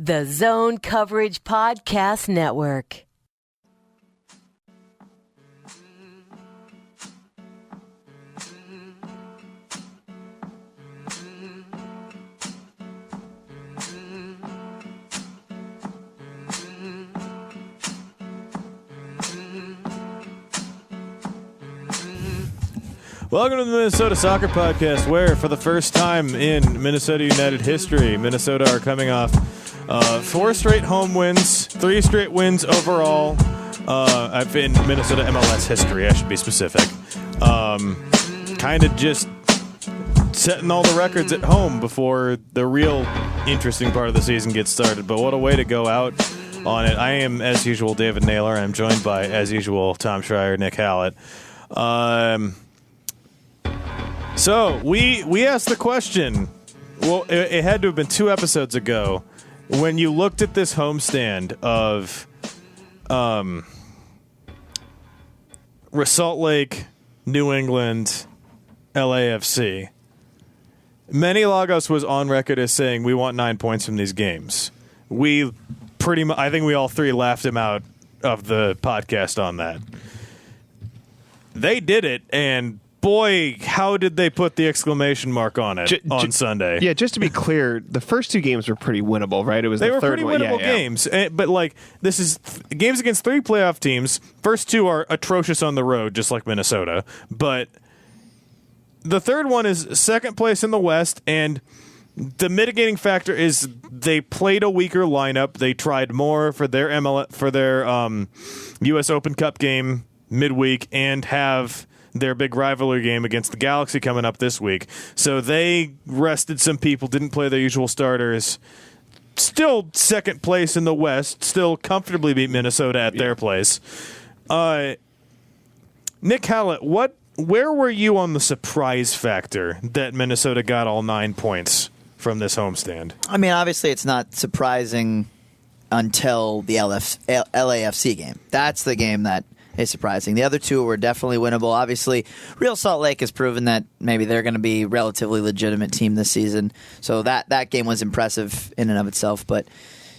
The Zone Coverage Podcast Network. Welcome to the Minnesota Soccer Podcast, where for the first time in Minnesota United history, Minnesota are coming off 4 straight home wins, 3 straight wins overall. In Minnesota MLS history, I should be specific. Kind of just setting all the records at home before the real interesting part of the season gets started. But what a way to go out on it. I am, as usual, David Naylor. I'm joined by, as usual, Tom Schreier, Nic Hallett. So we asked the question, well, it had to have been 2 episodes ago, when you looked at this homestand of Salt Lake, New England, LAFC. Manny Lagos was on record as saying, we want 9 points from these games. I think we all 3 laughed him out of the podcast on that. They did it, and boy, how did they put the exclamation mark on it on Sunday? Yeah, just to be clear, the first 2 games were pretty winnable, right? It was they the were third pretty one. winnable games, but this is games against 3 playoff teams. First 2 are atrocious on the road, just like Minnesota. But the third one is second place in the West, and the mitigating factor is they played a weaker lineup. They tried more for their U.S. Open Cup game midweek and have their big rivalry game against the Galaxy coming up this week. So they rested some people, didn't play their usual starters. Still second place in the West, still comfortably beat Minnesota at their place. Nic Hallett, where were you on the surprise factor that Minnesota got all 9 points from this homestand? I mean, obviously it's not surprising until the LAFC game. That's the game that is surprising. The other 2 were definitely winnable. Obviously, Real Salt Lake has proven that maybe they're going to be a relatively legitimate team this season. So that game was impressive in and of itself. But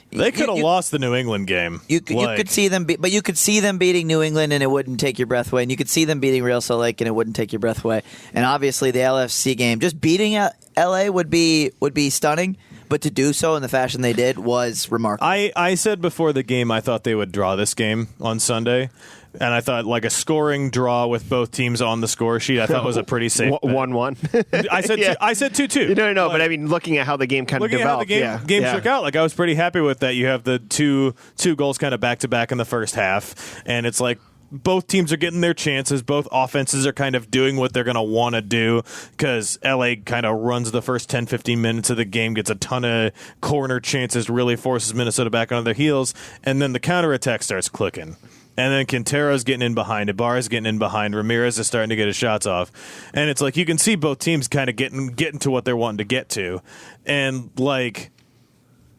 they could have lost the New England game. You could see them, but you could see them beating New England and it wouldn't take your breath away. And you could see them beating Real Salt Lake and it wouldn't take your breath away. And obviously, the LFC game, just beating LA would be stunning. But to do so in the fashion they did was remarkable. I said before the game I thought they would draw this game on Sunday. And I thought like a scoring draw with both teams on the score sheet, I thought was a pretty safe bet. 1-1. I said yeah. I said 2-2. No, but I mean, looking at how the game kind of developed. How the game shook out, like I was pretty happy with that. You have the two goals kind of back to back in the first half, and it's like both teams are getting their chances. Both offenses are kind of doing what they're going to want to do because LA kind of runs the first 10-15 minutes of the game, gets a ton of corner chances, really forces Minnesota back onto their heels, and then the counterattack starts clicking. And then Quintero's getting in behind. Ibarra's getting in behind. Ramirez is starting to get his shots off. And it's like you can see both teams kind of getting to what they're wanting to get to. And, like,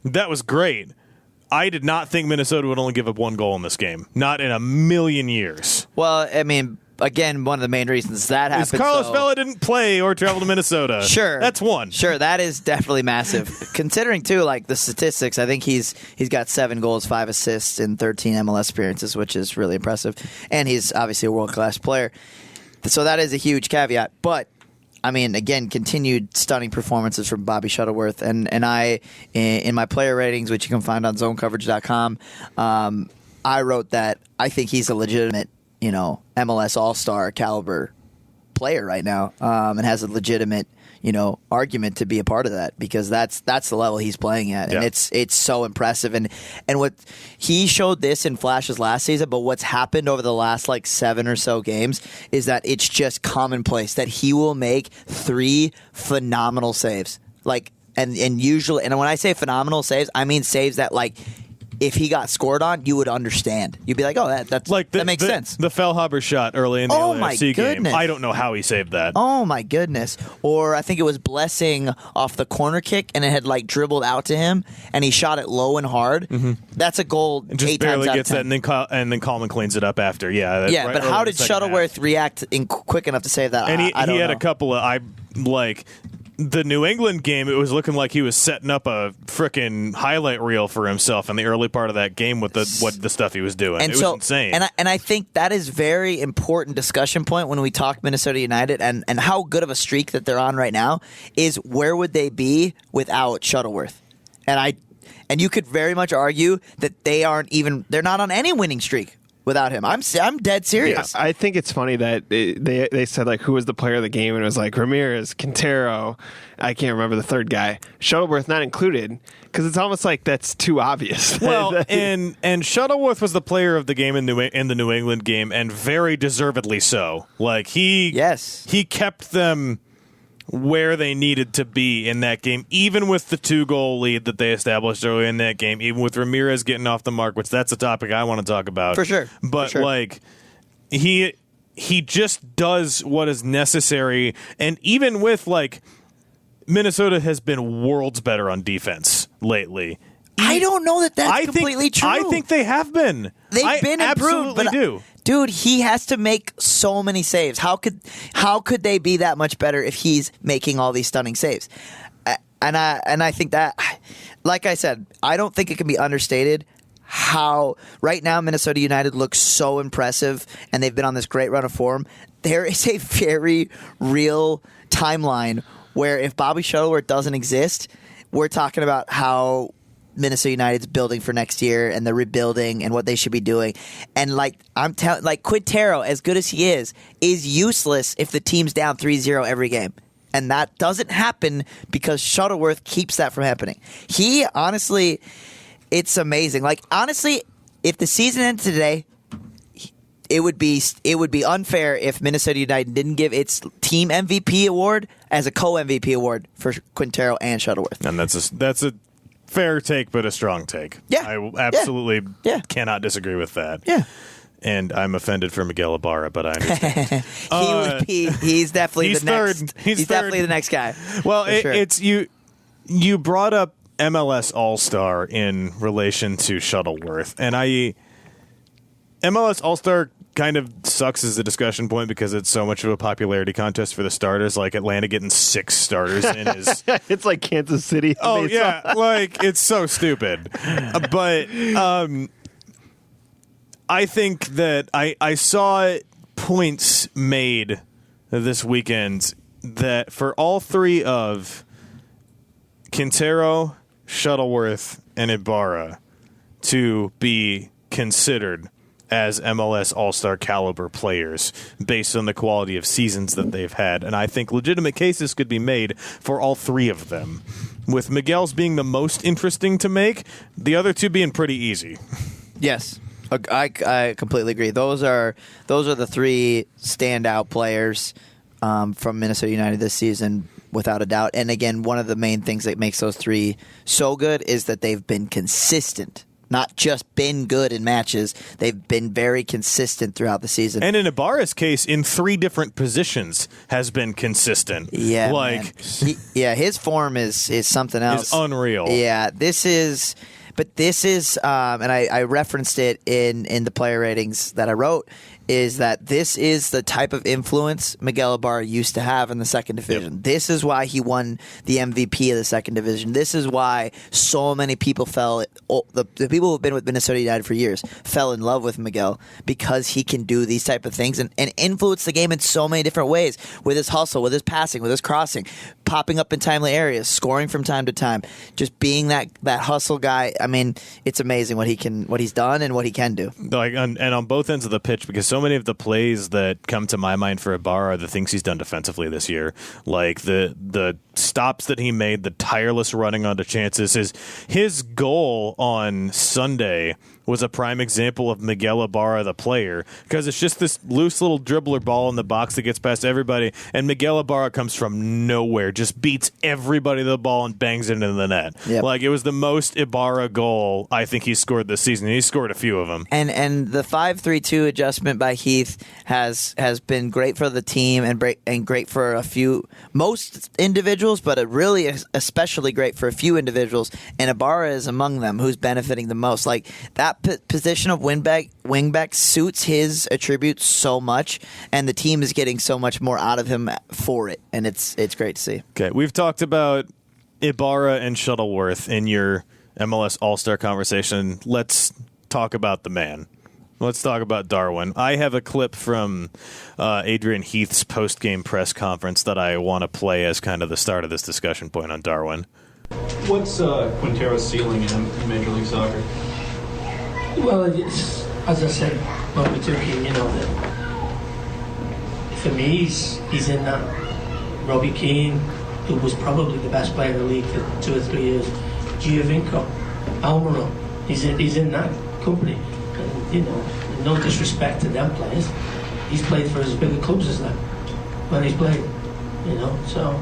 that was great. I did not think Minnesota would only give up 1 goal in this game. Not in a million years. Well, I mean, again, one of the main reasons that happened. Carlos Vela didn't play or travel to Minnesota. Sure. That's one. Sure, that is definitely massive. Considering, too, like the statistics, I think he's got 7 goals, 5 assists in 13 MLS appearances, which is really impressive. And he's obviously a world-class player. So that is a huge caveat. But, I mean, again, continued stunning performances from Bobby Shuttleworth. And I, in my player ratings, which you can find on zonecoverage.com, I wrote that I think he's a legitimate MLS All-Star caliber player right now, and has a legitimate, argument to be a part of that because that's the level he's playing at, and it's so impressive. And what he showed this in flashes last season, but what's happened over the last 7 or so games is that it's just commonplace that he will make 3 phenomenal saves, and usually, and when I say phenomenal saves, I mean saves that if he got scored on, you would understand. You'd be like, oh, that makes sense. The Fellhaber shot early in the LAFC game. I don't know how he saved that. Oh, my goodness. Or I think it was Blessing off the corner kick, and it had dribbled out to him, and he shot it low and hard. Mm-hmm. That's a goal. And just 8 barely times out gets of 10. that, and then Coleman cleans it up after. Yeah, but how did Shuttleworth react quick enough to save that? And he had a couple of the New England game, it was looking like he was setting up a frickin' highlight reel for himself in the early part of that game with the stuff he was doing. It was insane. And I think that is very important discussion point when we talk Minnesota United and how good of a streak that they're on right now is where would they be without Shuttleworth? And you could very much argue that they're not on any winning streak without him. I'm dead serious. Yeah, I think it's funny that they said, like, who was the player of the game, and it was like Ramirez, Quintero, I can't remember the third guy, Shuttleworth not included, because it's almost like that's too obvious. Well, and Shuttleworth was the player of the game in the New England game, and very deservedly so. Like he kept them where they needed to be in that game, even with the 2-goal lead that they established early in that game, even with Ramirez getting off the mark, which that's a topic I want to talk about. For sure. But, like, he just does what is necessary, and even with, like, Minnesota has been worlds better on defense lately. I don't know that that's completely true. I think they have been. They've been improved, but do. Dude, he has to make so many saves. How could they be that much better if he's making all these stunning saves? And I think that, like I said, I don't think it can be understated how right now Minnesota United looks so impressive, and they've been on this great run of form. There is a very real timeline where if Bobby Shuttleworth doesn't exist, we're talking about how Minnesota United's building for next year and the rebuilding and what they should be doing. And like I'm telling, like Quintero, as good as he is useless if the team's down 3-0 every game. And that doesn't happen because Shuttleworth keeps that from happening. He honestly, it's amazing. Like honestly, if the season ended today, it would be unfair if Minnesota United didn't give its team MVP award as a co-MVP award for Quintero and Shuttleworth. And that's a fair take, but a strong take. Yeah. I absolutely cannot disagree with that. Yeah. And I'm offended for Miguel Ibarra, but I understand. He's definitely the third. next. He's third. Definitely the next guy. Well, sure. it's you brought up MLS All-Star in relation to Shuttleworth, and MLS All-Star kind of sucks as a discussion point because it's so much of a popularity contest for the starters, like Atlanta getting 6 starters in his... It's like Kansas City. Oh, yeah. Like, it's so stupid. But I think that I saw points made this weekend that for all three of Quintero, Shuttleworth, and Ibarra to be considered as MLS All-Star caliber players based on the quality of seasons that they've had. And I think legitimate cases could be made for all three of them, with Miguel's being the most interesting to make, the other two being pretty easy. Yes. I completely agree. Those are the 3 standout players from Minnesota United this season, without a doubt. And again, one of the main things that makes those 3 so good is that they've been consistent. Not just been good in matches, they've been very consistent throughout the season. And in Ibarra's case, in 3 different positions, has been consistent. Yeah, like his form is something else. It's unreal. Yeah, this is, and I referenced it in the player ratings that I wrote, is that this is the type of influence Miguel Ibarra used to have in the second division. Yep. This is why he won the MVP of the second division. This is why so many people the people who have been with Minnesota United for years fell in love with Miguel, because he can do these type of things and influence the game in so many different ways, with his hustle, with his passing, with his crossing, popping up in timely areas, scoring from time to time, just being that hustle guy. I mean, it's amazing what he's done and what he can do. Like and on both ends of the pitch, because so many of the plays that come to my mind for Ibarra are the things he's done defensively this year. Like the stops that he made, the tireless running onto chances. His goal on Sunday was a prime example of Miguel Ibarra, the player, because it's just this loose little dribbler ball in the box that gets past everybody, and Miguel Ibarra comes from nowhere, just beats everybody to the ball and bangs it into the net. Yep. Like, it was the most Ibarra goal I think he scored this season. He scored a few of them. And the 5-3-2 adjustment by Heath has been great for the team and great for most individuals individuals, but really especially great for a few individuals. And Ibarra is among them, who's benefiting the most. Like that position of wingback suits his attributes so much, and the team is getting so much more out of him for it. And it's great to see. Okay, we've talked about Ibarra and Shuttleworth in your MLS All-Star conversation. Let's talk about the man. Let's talk about Darwin. I have a clip from Adrian Heath's post-game press conference that I want to play as kind of the start of this discussion point on Darwin. What's Quintero's ceiling in Major League Soccer? Well, it's, as I said when we took him, that for me, he's in that. Robbie Keane, who was probably the best player in the league for 2 or 3 years, Giovinco, Almiron, he's in that company. And, no disrespect to them players, he's played for as big a clubs as them when he's played, so.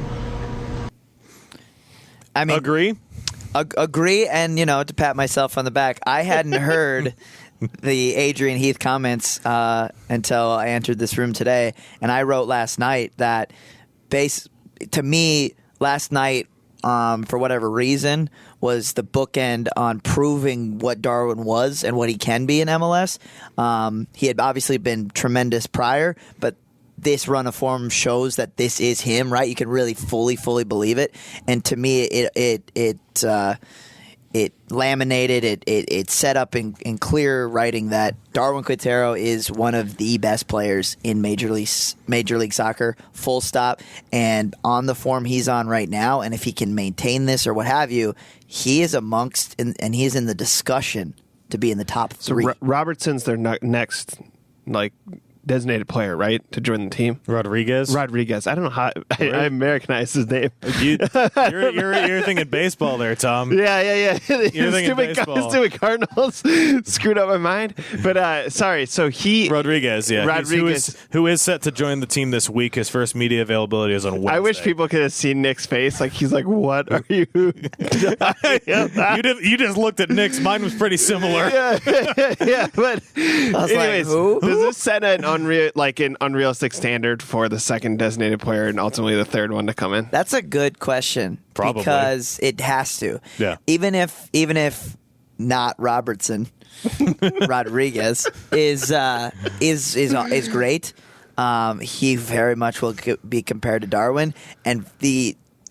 I mean, agree, and to pat myself on the back, I hadn't heard the Adrian Heath comments until I entered this room today, and I wrote last night that to me last night, for whatever reason, was the bookend on proving what Darwin was and what he can be in MLS. He had obviously been tremendous prior, but this run of form shows that this is him, right? You can really fully believe it. And to me, it laminated, it set up in clear writing that Darwin Quintero is one of the best players in Major League Soccer, full stop. And on the form he's on right now, and if he can maintain this or what have you, he is amongst, and he is in the discussion to be in the top 3. So Robertson's their next, designated player, right, to join the team. Rodriguez. I don't know how I Americanized his name. You're thinking baseball there, Tom. Yeah. You're thinking baseball. Stupid Cardinals screwed up my mind. But sorry, so Rodriguez, who is set to join the team this week. His first media availability is on Wednesday. I wish people could have seen Nick's face. Like he's like, "What are you?" You just looked at Nick's. Mine was pretty similar. Yeah. But I was anyways, like, who? Does this set an unrealistic standard for the second designated player and ultimately the third one to come in? That's a good question. Probably. Because it has to. Yeah. Even if not Robertson, Rodriguez is great. He very much will be compared to Darwin, and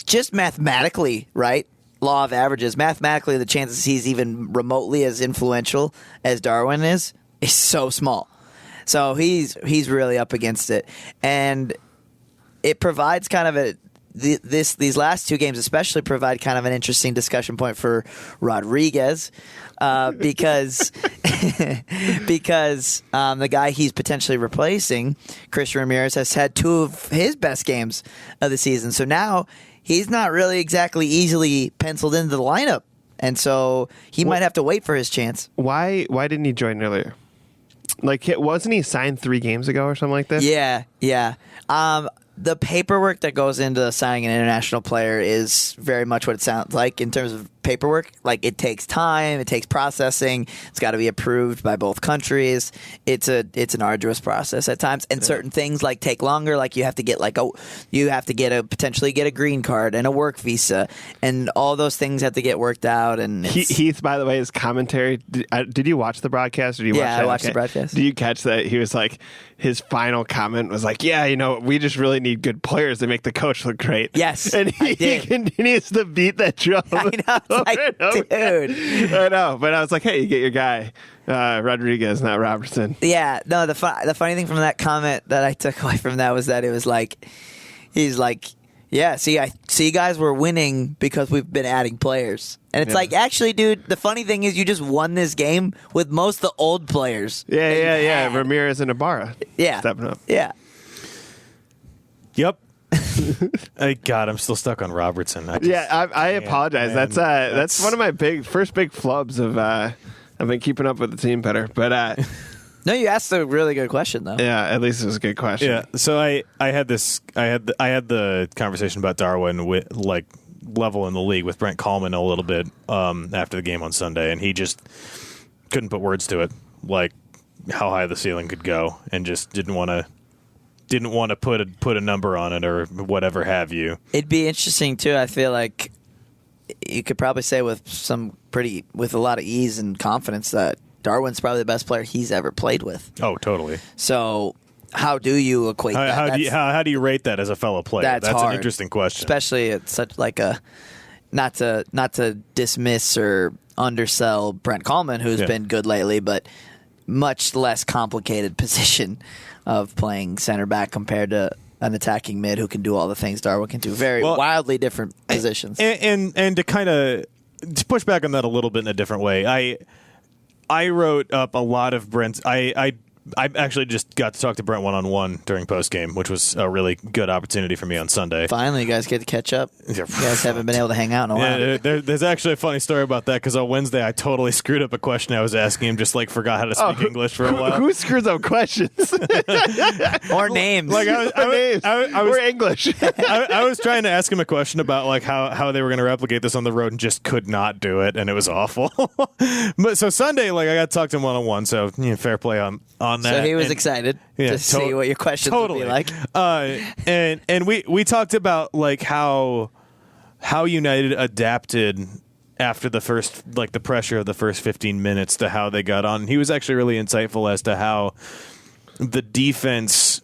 just mathematically, right? Law of averages. Mathematically, the chances he's even remotely as influential as Darwin is so small. So he's really up against it, and it provides kind of these last 2 games especially provide kind of an interesting discussion point for Rodriguez because the guy he's potentially replacing, Chris Ramirez, has had 2 of his best games of the season. So now he's not really exactly easily penciled into the lineup, and so he might have to wait for his chance. Why didn't he join earlier? Wasn't he signed 3 games ago or something like that? Yeah. The paperwork that goes into signing an international player is very much what it sounds like in terms of paperwork. Like, it takes time, it takes processing, it's got to be approved by both countries. It's an arduous process at times, and certain things take longer. Like you have to get potentially get a green card and a work visa, and all those things have to get worked out. And Heath, by the way, his commentary. Did you watch the broadcast? Or did you watch I watched the broadcast. Did you catch that? He was like, his final comment was like, "Yeah, we just really need good players to make the coach look great." Yes, and he continues to beat that drum. I know, dude. I know, but I was like, "Hey, you get your guy Rodriguez, not Robertson." Yeah, no. The funny thing from that comment that I took away from that was that it was like, he's like, "Yeah, see, you guys were winning because we've been adding players." And it's like, actually, dude, the funny thing is you just won this game with most of the old players. Yeah. Ramirez and Ibarra. Yeah. Stepping up. Yeah. Yep. God, I'm still stuck on Robertson. I apologize. Man, that's one of my first big flubs of I've been keeping up with the team better. But no, you asked a really good question though. yeah, at least it was a good question. Yeah. So I had the conversation about Darwin with level in the league with Brent Kallman a little bit after the game on Sunday, and he just couldn't put words to it, like how high the ceiling could go, and just didn't want to didn't want to put a number on it or whatever have you. It'd be interesting too. I feel like you could probably say with a lot of ease and confidence that Darwin's probably the best player he's ever played with. Oh, totally. So how do you equate that? How do you rate that as a fellow player? That's an hard. Interesting question. Especially at such like a not to dismiss or undersell Brent Coleman, who's been good lately, but much less complicated position of playing center back compared to an attacking mid who can do all the things Darwin can do. Very wildly different positions. And to kind of push back on that a little bit in a different way, I wrote up a lot of Brent's. I actually just got to talk to Brent one-on-one during postgame, which was a really good opportunity for me on Sunday. Finally, you guys get to catch up. You guys haven't been able to hang out in a while. Yeah, there's actually a funny story about that because on Wednesday I totally screwed up a question I was asking him, just like forgot how to speak English for a while. Who screws up questions? Or names. Like I was or English. I was trying to ask him a question about like how they were going to replicate this on the road and just could not do it, and it was awful. But so Sunday, like I got to talk to him one-on-one, so fair play on that. So he was excited to see what your questions would be like. And we talked about like how United adapted after the first, like the pressure of the first 15 minutes to how they got on. He was actually really insightful as to how the defense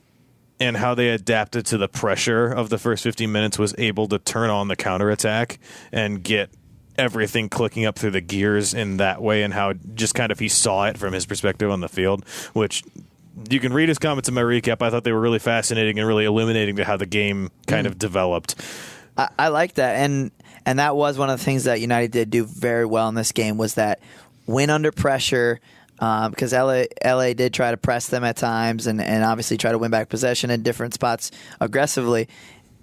and how they adapted to the pressure of the first 15 minutes was able to turn on the counterattack and get everything clicking up through the gears in that way, and how just kind of he saw it from his perspective on the field, which you can read his comments in my recap. I thought they were really fascinating and really illuminating to how the game kind of developed. I like that, and that was one of the things that United did do very well in this game, was that win under pressure, because LA did try to press them at times and obviously try to win back possession in different spots aggressively.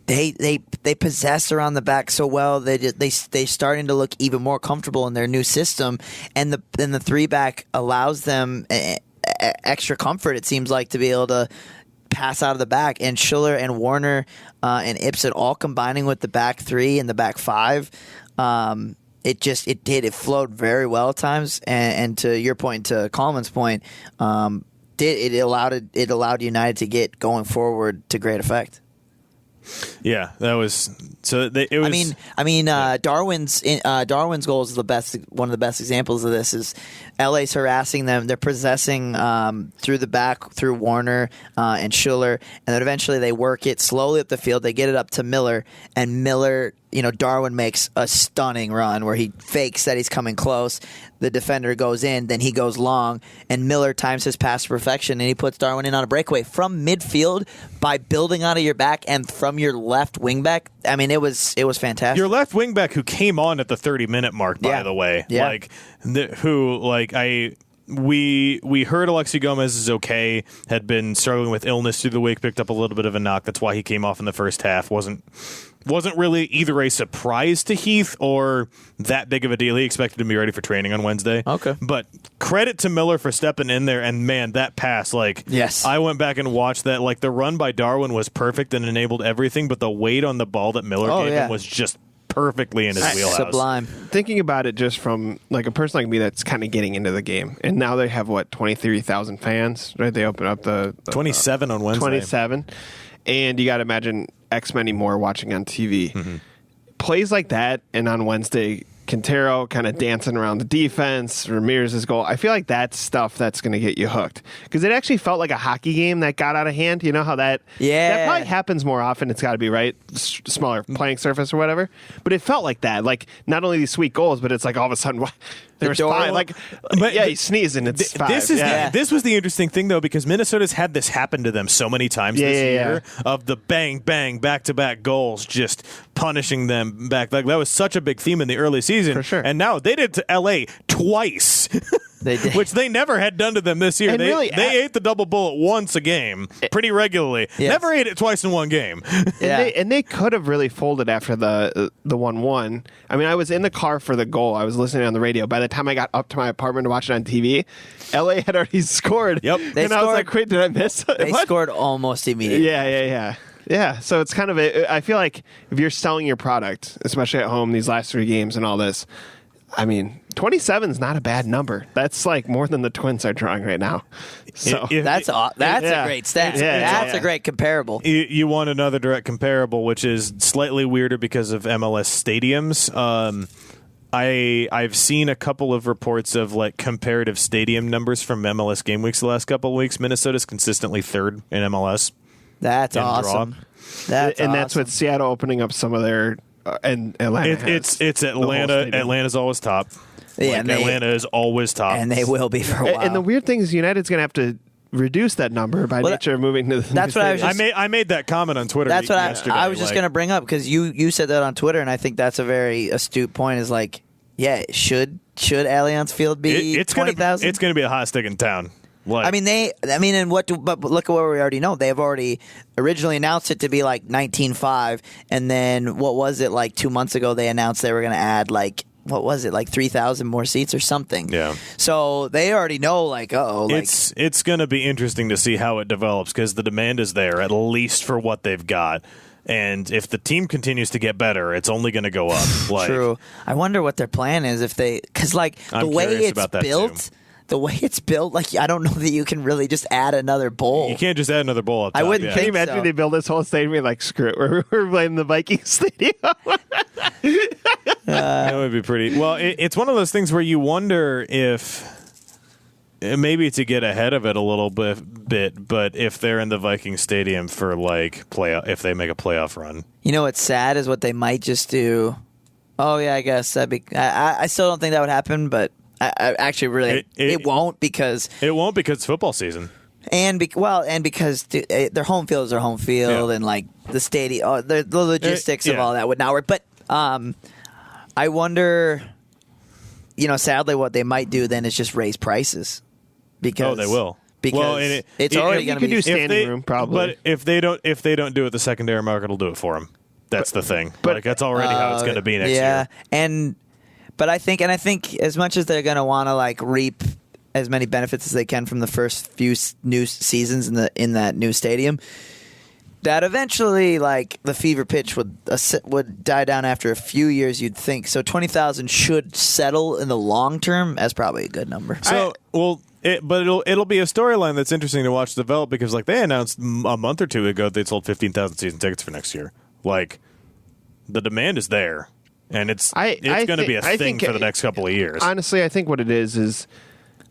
They possess around the back so well. They starting to look even more comfortable in their new system, and the 3-back allows them extra comfort. It seems like, to be able to pass out of the back, and Schüller and Warner and Ipsit all combining with the back three and the back five. It flowed very well at times, and to your point, to Coleman's point, it allowed United to get going forward to great effect. Yeah, that was so. It was. I mean, Darwin's goal is one of the best examples of this. Is LA's harassing them? They're possessing through the back through Warner and Schüller, and then eventually they work it slowly up the field. They get it up to Miller, and Miller. Darwin makes a stunning run where he fakes that he's coming close. The defender goes in, then he goes long, and Miller times his pass to perfection, and he puts Darwin in on a breakaway from midfield by building out of your back and from your left wing back. I mean, it was fantastic. Your left wing back, who came on at the 30-minute mark, by the way, yeah. We heard Alexi Gomez is okay, had been struggling with illness through the week, picked up a little bit of a knock. That's why he came off in the first half. Wasn't really either a surprise to Heath or that big of a deal. He expected to be ready for training on Wednesday. Okay. But credit to Miller for stepping in there, and man, that pass, yes. I went back and watched that. Like, the run by Darwin was perfect and enabled everything, but the weight on the ball that Miller gave him was just perfectly in his wheelhouse. Sublime. Thinking about it just from like a person like me that's kind of getting into the game, and now they have 23,000 fans, right? They open up the 27 on Wednesday. 27, and you got to imagine X many more watching on TV. Mm-hmm. Plays like that, and on Wednesday, Quintero kind of dancing around the defense, Ramirez's goal. I feel like that's stuff that's going to get you hooked, because it actually felt like a hockey game that got out of hand. You know how that probably happens more often. It's got to be right, smaller playing surface or whatever. But it felt like that. Like, not only these sweet goals, but it's like all of a sudden there's five. He sneezed and it's five. This was the interesting thing, though, because Minnesota's had this happen to them so many times this year of the bang, bang, back-to-back goals just punishing them back. Like, that was such a big theme in the early season. For sure. And now they did it to L.A. twice. They did. Which they never had done to them this year. And they ate the double bullet once a game, pretty regularly. Yes. Never ate it twice in one game. Yeah. And they could have really folded after the 1-1. I mean, I was in the car for the goal. I was listening on the radio. By the time I got up to my apartment to watch it on TV, LA had already scored. Yep. I was like, wait, did I miss? They scored almost immediately. Yeah, so it's kind of I feel like if you're selling your product, especially at home, these last 3 games and all this, I mean, 27 is not a bad number. That's like more than the Twins are drawing right now. So That's a great stat. That's a great comparable. You want another direct comparable, which is slightly weirder because of MLS stadiums. I've seen a couple of reports of like comparative stadium numbers from MLS game weeks the last couple of weeks. Minnesota's consistently third in MLS. That's awesome. That's with Seattle opening up some of their and Atlanta. It's Atlanta. Atlanta's always top. Yeah, Atlanta is always top, and they will be for a while. And the weird thing is, United's going to have to reduce that number by nature of moving to the. That's what I was. I made that comment on Twitter. That's what yesterday. I was just going to bring up because you said that on Twitter, and I think that's a very astute point. Is like, yeah, should Allianz Field be 20,000? It's going to be a hot stick in town. Like, but look at what we already know. They've already originally announced it to be like 19.5, and then what was it like 2 months ago? They announced they were going to add like 3,000 more seats or something. Yeah. So they already know it's going to be interesting to see how it develops because the demand is there at least for what they've got. And if the team continues to get better, it's only going to go up. True. I wonder what their plan is because the way it's built. The way it's built, like I don't know that you can really just add another bowl. You can't just add another bowl up top. I wouldn't yeah. think Can you imagine they build this whole stadium and like, screw it, we're playing the Vikings stadium? That would be pretty. Well, it's one of those things where you wonder if maybe to get ahead of it a little bit, but if they're in the Vikings stadium for like playoff, if they make a playoff run. You know what's sad is what they might just do. Oh yeah, I guess that'd be. I still don't think that would happen, but. I actually really it won't because it's football season and because their home field is their home field and like the stadium the logistics of all that would not work. But I wonder, sadly, what they might do then is just raise prices because they will because it's already going to be standing room probably. But if they don't do it, the secondary market will do it for them. That's the thing. But that's already how it's going to be next year. But I think as much as they're going to want to like reap as many benefits as they can from the first few new seasons in that new stadium, that eventually like the fever pitch would die down after a few years. You'd think so. 20,000 should settle in the long term as probably a good number. So it'll be a storyline that's interesting to watch develop because like they announced a month or two ago they sold 15,000 season tickets for next year. Like the demand is there. And it's going to be a thing for the next couple of years. Honestly, I think what it is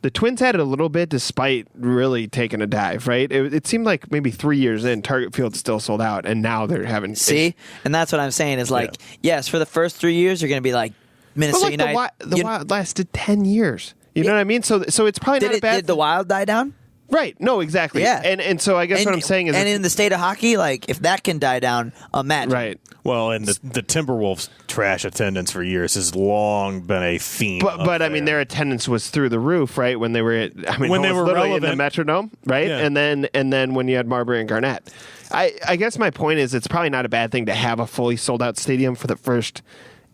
the Twins had it a little bit despite really taking a dive, right? It seemed like maybe 3 years in, Target Field's still sold out, and now they're having... See? And that's what I'm saying is like, yes, for the first 3 years, you're going to be like, Minnesota United... The Wild lasted 10 years. You know what I mean? So it's probably not a bad... Did the Wild die down? Right. No, exactly. Yeah. And so I guess what I'm saying is... And in the state of hockey, like, if that can die down, imagine. Right. Well, and the Timberwolves' trash attendance for years has long been a theme. But I mean, their attendance was through the roof, right? When they were, when they were relevant in the Metrodome, right? Yeah. And then when you had Marbury and Garnett, I guess my point is it's probably not a bad thing to have a fully sold out stadium for the first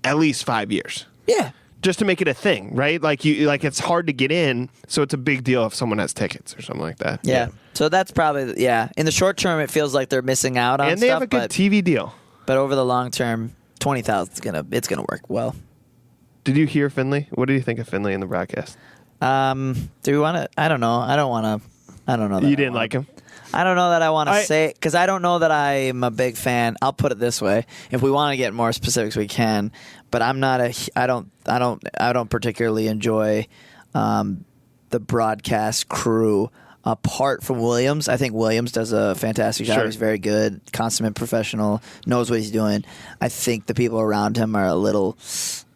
at least 5 years. Yeah. Just to make it a thing, right? Like it's hard to get in, so it's a big deal if someone has tickets or something like that. Yeah. So that's probably in the short term, it feels like they're missing out on. And they have a good TV deal. But over the long term, 20,000 it's gonna work well. Did you hear Finley? What do you think of Finley in the broadcast? Do we want to? I don't know. I don't know. You didn't like him? I don't know that I want to say it because I don't know that I'm a big fan. I'll put it this way: if we want to get more specifics, we can. But I'm not I don't particularly enjoy the broadcast crew. Apart from Williams, I think Williams does a fantastic job. Sure. He's very good, consummate professional, knows what he's doing. I think the people around him are a little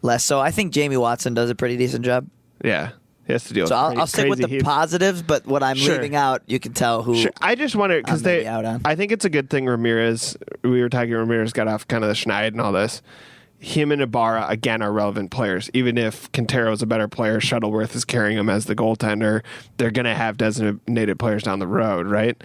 less so. I think Jamie Watson does a pretty decent job. Yeah. He has to deal with I'll stick with the positives, but what I'm leaving out, you can tell who. Sure. I just wonder because I think it's a good thing Ramirez. We were talking. Ramirez got off kind of the schneid and all this. Him and Ibarra again are relevant players. Even if Quintero is a better player, Shuttleworth is carrying him as the goaltender. They're going to have designated players down the road, right?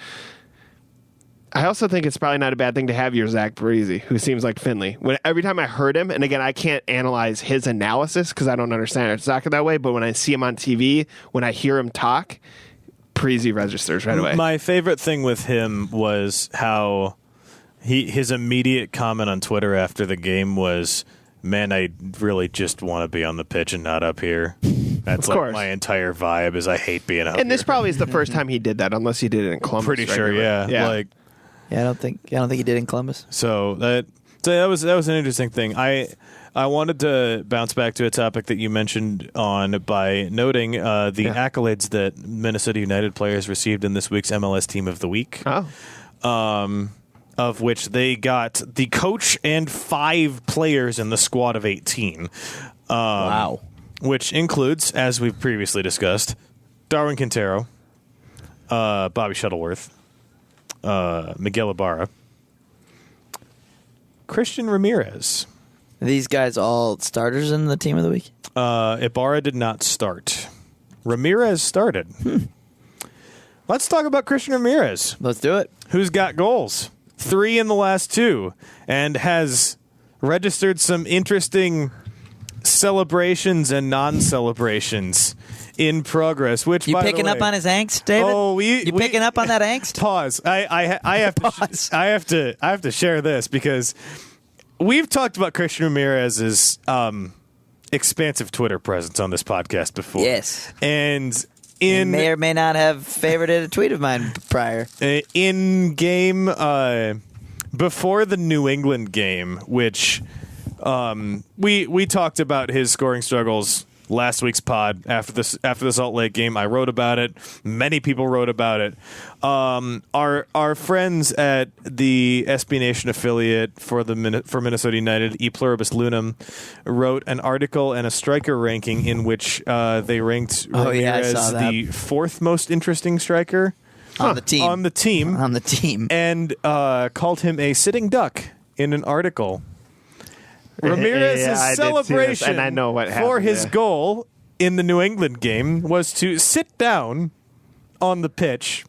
I also think it's probably not a bad thing to have your Zach Parise, who seems like Finley. Every time I heard him, and again, I can't analyze his analysis because I don't understand soccer that way, but when I see him on TV, when I hear him talk, Parise registers right away. My favorite thing with him was how his immediate comment on Twitter after the game was, man, I really just want to be on the pitch and not up here. That's like my entire vibe is I hate being up here. And this probably is the first time he did that, unless he did it in Columbus. Pretty sure, yeah. Like, I don't think he did in Columbus. So that was an interesting thing. I wanted to bounce back to a topic that you mentioned by noting the accolades that Minnesota United players received in this week's MLS Team of the Week. Of which they got the coach and 5 players in the squad of 18. Wow. Which includes, as we've previously discussed, Darwin Quintero, Bobby Shuttleworth, Miguel Ibarra, Christian Ramirez. Are these guys all starters in the Team of the Week? Ibarra did not start. Ramirez started. Let's talk about Christian Ramirez. Let's do it. Who's got goals? 3 in the last 2, and has registered some interesting celebrations and non-celebrations in progress. Which you picking up on his angst, David? Oh, you picking up on that angst? Pause. I have to. I have to share this because we've talked about Christian Ramirez's expansive Twitter presence on this podcast before. Yes, and. He may or may not have favorited a tweet of mine prior. In game, before the New England game, which we talked about his scoring struggles last week's pod after the Salt Lake game. I wrote about it. Many people wrote about it. Our friends at the SB Nation affiliate for Minnesota United, E Pluribus Lunum, wrote an article and a striker ranking in which they ranked Ramirez the 4th most interesting striker on the team, and called him a sitting duck in an article. Ramirez's celebration and I know what happened, for his goal in the New England game was to sit down on the pitch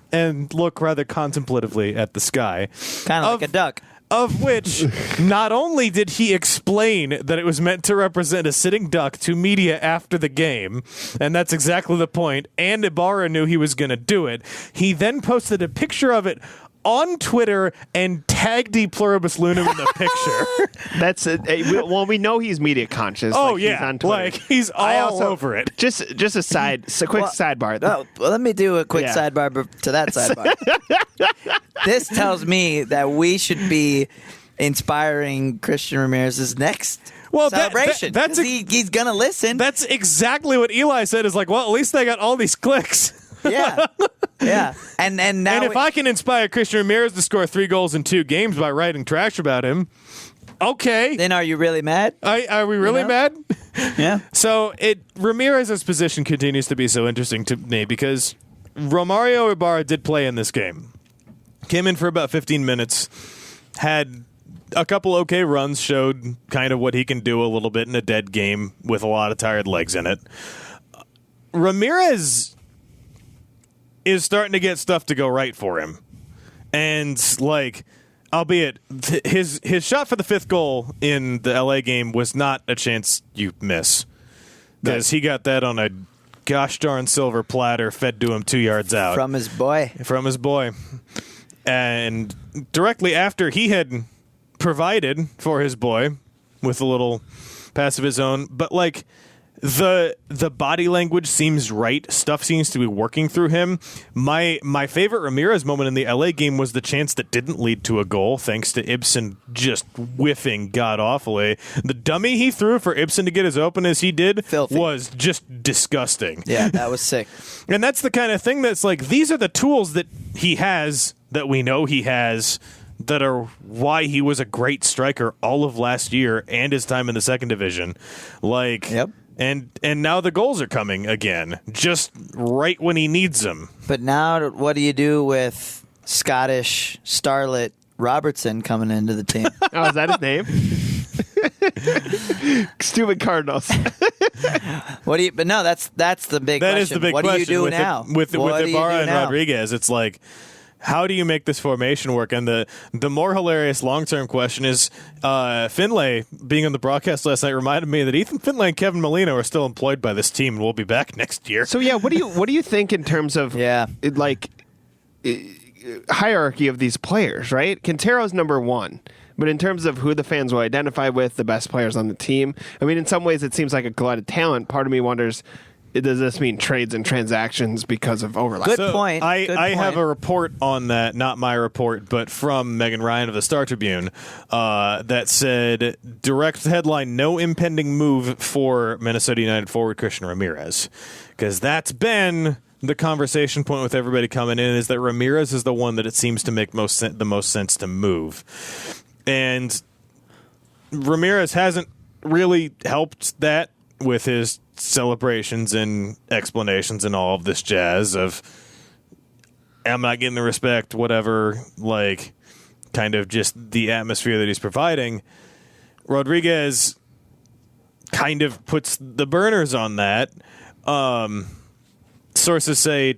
and look rather contemplatively at the sky. Kind of like a duck. Of which, not only did he explain that it was meant to represent a sitting duck to media after the game, and that's exactly the point, and Ibarra knew he was going to do it, he then posted a picture of it on Twitter and tagged E Pluribus Lunum in the picture. That's well, we know he's media conscious. Oh like yeah, he's on Twitter. Like he's all over it. Just a quick sidebar. Well, let me do a quick sidebar to that sidebar. This tells me that we should be inspiring Christian Ramirez's next celebration. He's gonna listen. That's exactly what Eli said. Is like, well, at least they got all these clicks. Yeah. And now and if I can inspire Christian Ramirez to score 3 goals in 2 games by writing trash about him, okay. Then are you really mad? Are we really mad? Yeah. So Ramirez's position continues to be so interesting to me because Romario Ibarra did play in this game. Came in for about 15 minutes, had a couple okay runs, showed kind of what he can do a little bit in a dead game with a lot of tired legs in it. Ramirez is starting to get stuff to go right for him. And, like, albeit his shot for the 5th goal in the LA game was not a chance you miss. Because he got that on a gosh darn silver platter fed to him 2 yards out. From his boy. And directly after he had provided for his boy with a little pass of his own. But, like, the body language seems right. Stuff seems to be working through him. My favorite Ramirez moment in the LA game was the chance that didn't lead to a goal, thanks to Ibson just whiffing god-awfully. The dummy he threw for Ibson to get as open as he did was just disgusting. Yeah, that was sick. And that's the kind of thing that's like, these are the tools that he has, that we know he has, that are why he was a great striker all of last year and his time in the 2nd division. Like, yep. And now the goals are coming again, just right when he needs them. But now what do you do with Scottish starlet Robertson coming into the team? Oh, is that his name? Stupid Cardinals. But no, that's the big question. That is the big question. What do you do now? With Ibarra and Rodriguez, it's like, how do you make this formation work? And the more hilarious long-term question is, Finlay, being on the broadcast last night, reminded me that Ethan Finlay and Kevin Molino are still employed by this team and will be back next year. So, yeah, what do you think in terms of, hierarchy of these players, right? Quintero's number 1. But in terms of who the fans will identify with, the best players on the team, I mean, in some ways it seems like a glut of talent. Part of me wonders, does this mean trades and transactions because of overlap? Good point. I have a report on that, not my report, but from Megan Ryan of the Star Tribune, that said, direct headline, no impending move for Minnesota United forward Christian Ramirez. Because that's been the conversation point with everybody coming in, is that Ramirez is the one that it seems to make the most sense to move. And Ramirez hasn't really helped that with his celebrations and explanations and all of this jazz of, I'm not getting the respect, whatever, like, kind of just the atmosphere that he's providing. Rodriguez kind of puts the burners on that. Sources say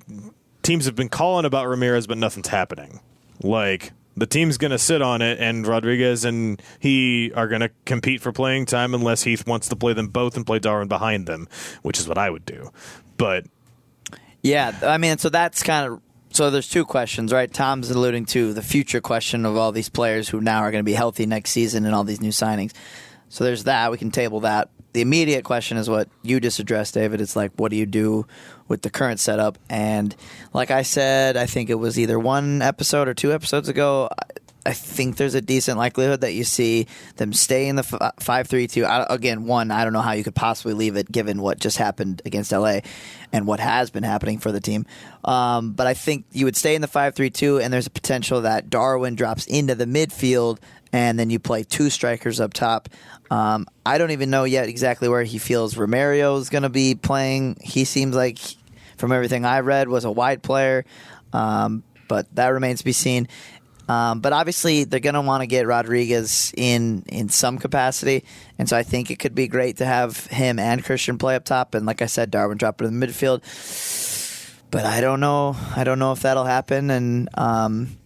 teams have been calling about Ramirez, but nothing's happening. Like, the team's going to sit on it, and Rodriguez and he are going to compete for playing time unless Heath wants to play them both and play Darwin behind them, which is what I would do. But yeah, I mean, so that's kind of, so there's two questions, right? Tom's alluding to the future question of all these players who now are going to be healthy next season and all these new signings. So there's that. We can table that. The immediate question is what you just addressed, David. It's like, what do you do with the current setup? And like I said, I think it was either one episode or 2 episodes ago, I think there's a decent likelihood that you see them stay in the 5-3-2. Again, I don't know how you could possibly leave it given what just happened against LA and what has been happening for the team. But I think you would stay in the 5-3-2, and there's a potential that Darwin drops into the midfield, and then you play 2 strikers up top. I don't even know yet exactly where he feels Ramirez is going to be playing. He seems like, from everything I read, was a wide player, but that remains to be seen. But obviously, they're going to want to get Rodriguez in some capacity, and so I think it could be great to have him and Christian play up top, and like I said, Darwin drop in the midfield. But I don't know. I don't know if that'll happen, and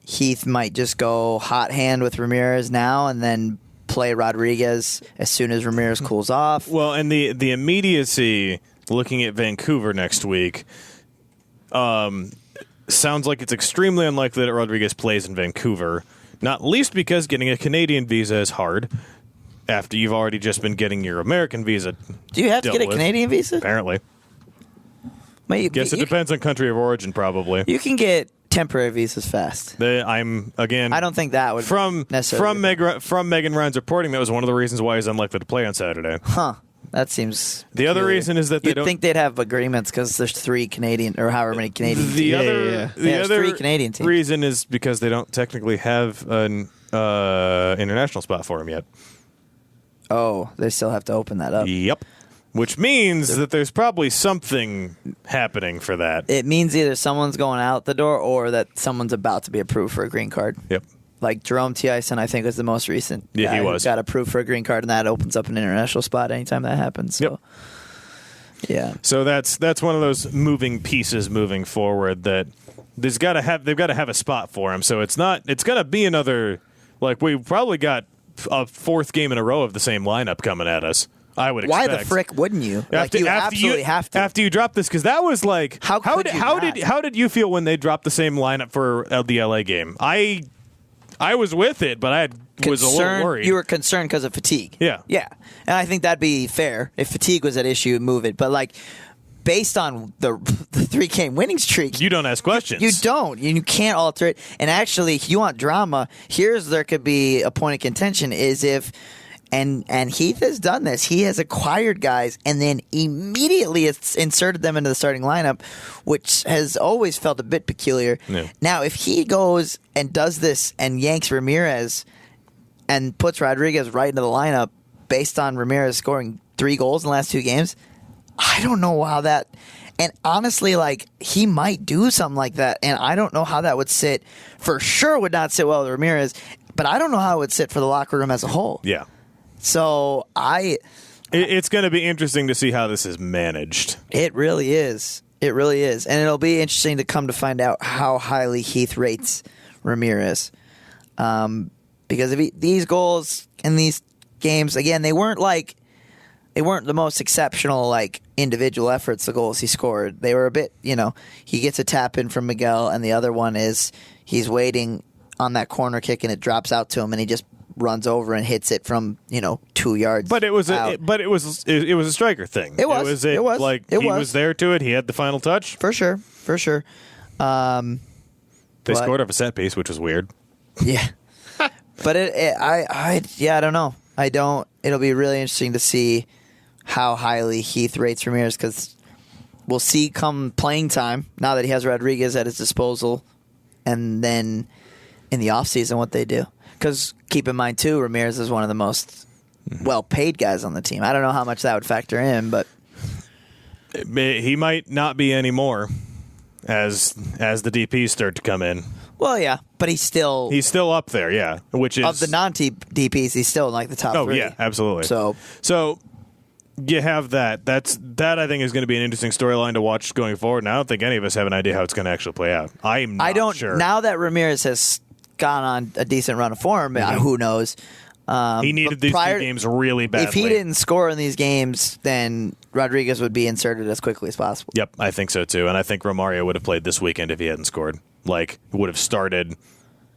Heath might just go hot hand with Ramirez now, and then play Rodriguez as soon as Ramirez cools off. Well, and the immediacy, looking at Vancouver next week, sounds like it's extremely unlikely that Rodriguez plays in Vancouver, not least because getting a Canadian visa is hard after you've already just been getting your American visa. Do you have to get a Canadian visa? Apparently. Guess it depends on country of origin, probably. You can get temporary visas fast. I don't think that would necessarily from Megan Ryan's reporting, that was one of the reasons why he's unlikely to play on Saturday. Huh. That seems the other reason is that they don't think they'd have agreements because there's 3 Canadian or however many Canadian teams. The other 3 Canadian teams. Reason is because they don't technically have an international spot for him yet. Oh, they still have to open that up. Yep. Which means that there's probably something happening for that. It means either someone's going out the door or that someone's about to be approved for a green card. Yep. Like Jerome Thiessen, I think, was the most recent. Yeah, he was. Got approved for a green card, and that opens up an international spot anytime that happens. So, yep. Yeah. So that's one of those moving pieces moving forward that they've got to have a spot for him. So it's going to be another, like, we probably got a 4th game in a row of the same lineup coming at us. I would expect. Why the frick wouldn't you? You absolutely have to. After you drop this, because that was like, how did you feel when they dropped the same lineup for the LA game? I was with it, but I was a little worried. You were concerned because of fatigue. Yeah. Yeah. And I think that'd be fair. If fatigue was at issue, move it. But, like, based on the 3-game winning streak, you don't ask questions. You don't. You can't alter it. And actually, if you want drama, there could be a point of contention is if, and Heath has done this, he has acquired guys and then immediately inserted them into the starting lineup, which has always felt a bit peculiar. Yeah. Now, if he goes and does this and yanks Ramirez and puts Rodriguez right into the lineup based on Ramirez scoring 3 goals in the last 2 games, I don't know how that... And honestly, like, he might do something like that, and I don't know how that would sit. For sure would not sit well with Ramirez, but I don't know how it would sit for the locker room as a whole. Yeah. So it's going to be interesting to see how this is managed. It really is. It really is. And it'll be interesting to come to find out how highly Heath rates Ramirez. Because if these goals in these games, again, they weren't the most exceptional, like, individual efforts, the goals he scored. They were a bit, he gets a tap in from Miguel, and the other one is he's waiting on that corner kick and it drops out to him and he just runs over and hits it from 2 yards. But it was out. it was a striker thing. It was. It was. Like It he was. was there to it. He had the final touch. For sure. They scored off a set piece, which was weird. Yeah. But I don't know. It'll be really interesting to see how highly Heath rates Ramirez, because we'll see come playing time, now that he has Rodriguez at his disposal, and then in the offseason what they do. Because keep in mind, too, Ramirez is one of the most well-paid guys on the team. I don't know how much that would factor in, but He might not be anymore as the DPs start to come in. well, yeah, but he's still up there, yeah. Which is of the non-DPs, he's still in like the top 3. Oh yeah, absolutely. So you have that. That I think is going to be an interesting storyline to watch going forward. And I don't think any of us have an idea how it's going to actually play out. I'm not sure. Now that Ramirez has gone on a decent run of form, who knows? He needed these 2 games really badly. If he didn't score in these games, then Rodriguez would be inserted as quickly as possible. Yep, I think so too. And I think Romario would have played this weekend if he hadn't scored. Like, would have started,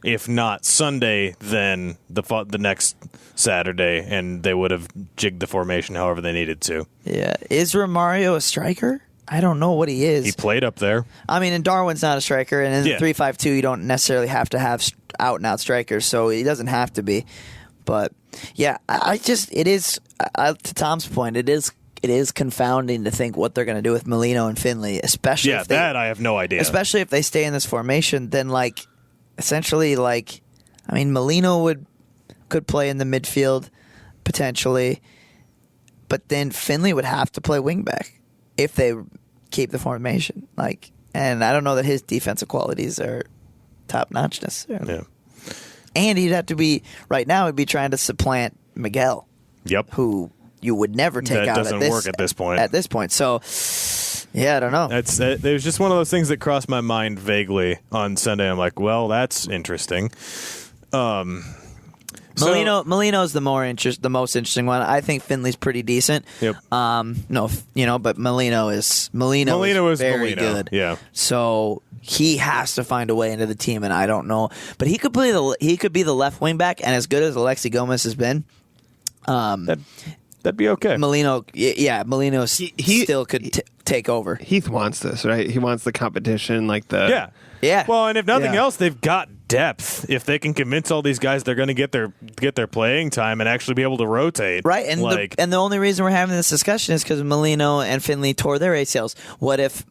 if not Sunday, then the next Saturday, and they would have jigged the formation however they needed to. Yeah. Is Romario a striker? I don't know what he is. He played up there. I mean, and Darwin's not a striker, and in the Yeah. 3-5-2, you don't necessarily have to have out-and-out strikers, so he doesn't have to be. But, yeah, it is, to Tom's point, it is confounding to think what they're going to do with Molino and Finley, especially Yeah, if they, that I have no idea. especially if they stay in this formation. Then, essentially, Molino could play in the midfield potentially, but then Finley would have to play wingback if they keep the formation. And I don't know that his defensive qualities are top notch necessarily. Yeah. And he'd have to be right now. He'd be trying to supplant Miguel, Yep. who you would never take That out. doesn't work at this point. At this point, so yeah, I don't know. It was just one of those things that crossed my mind vaguely on Sunday. I'm like, well, that's interesting. Molino's the most interesting one. I think Finley's pretty decent. Yep. But Molino is very Molino. good. Yeah. So he has to find a way into the team, and I don't know. But he could be the left wing back, and as good as Alexi Gomez has been, that'd be okay. Molino still could take over. Heath wants this, right? He wants the competition, Yeah. Yeah. Well, and if nothing Yeah. else, they've got depth. If they can convince all these guys they're going to get their playing time and actually be able to rotate, Right, and the only reason we're having this discussion is because Molino and Finley tore their ACLs. What if,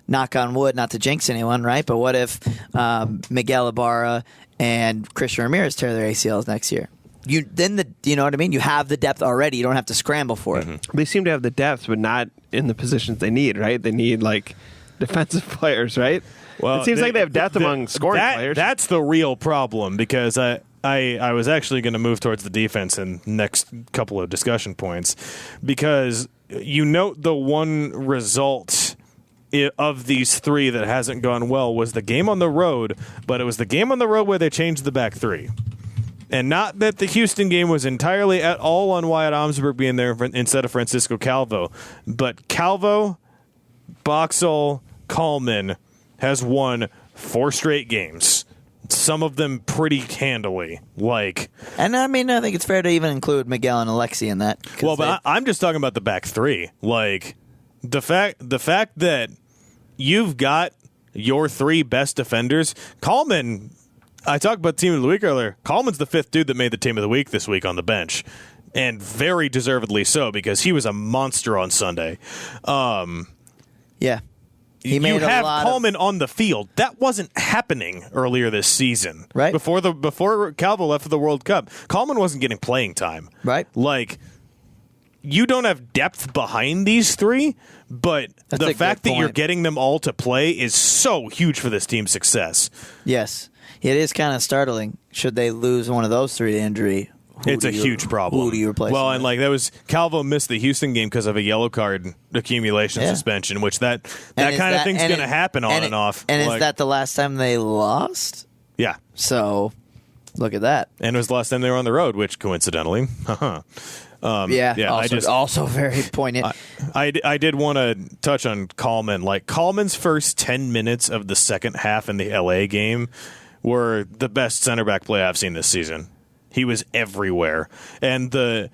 knock on wood, not to jinx anyone, right? But what if Miguel Ibarra and Christian Ramirez tear their ACLs next year? You know what I mean? You have the depth already. You don't have to scramble for it. They seem to have the depth, but not in the positions they need, right? They need defensive players, right? Well, it seems like they have depth among scoring players. That's the real problem, because I was actually going to move towards the defense in next couple of discussion points, because you note the one result of these 3 that hasn't gone well was the game on the road, but it was the game on the road where they changed the back 3. And not that the Houston game was entirely at all on Wyatt Omsberg being there instead of Francisco Calvo, but Calvo, Boxall, Kallman has won 4 straight games. Some of them pretty handily. And I mean, I think it's fair to even include Miguel and Alexi in that. Well, but I'm just talking about the back 3. The fact that you've got your 3 best defenders. Kallman, I talked about Team of the Week earlier. Kallman's the 5th dude that made the Team of the Week this week on the bench. And very deservedly so, because he was a monster on Sunday. Yeah. You have Kallman on the field. That wasn't happening earlier this season. Right. Before Calvo left for the World Cup, Kallman wasn't getting playing time. Right. You don't have depth behind these 3, but That's the a fact good that you're point. getting them all to play is so huge for this team's success. Yes. It is kind of startling. Should they lose one of those 3 to injury, It's a huge problem. Who do you replace? Well, them and with? that was Calvo missed the Houston game because of a yellow card accumulation suspension, which that kind of thing's going to happen on and off. And is that the last time they lost? Yeah. So, look at that. And it was the last time they were on the road, which coincidentally, Also very poignant. I did want to touch on Kallman. Kallman's first 10 minutes of the second half in the LA game were the best center back play I've seen this season. He was everywhere, and the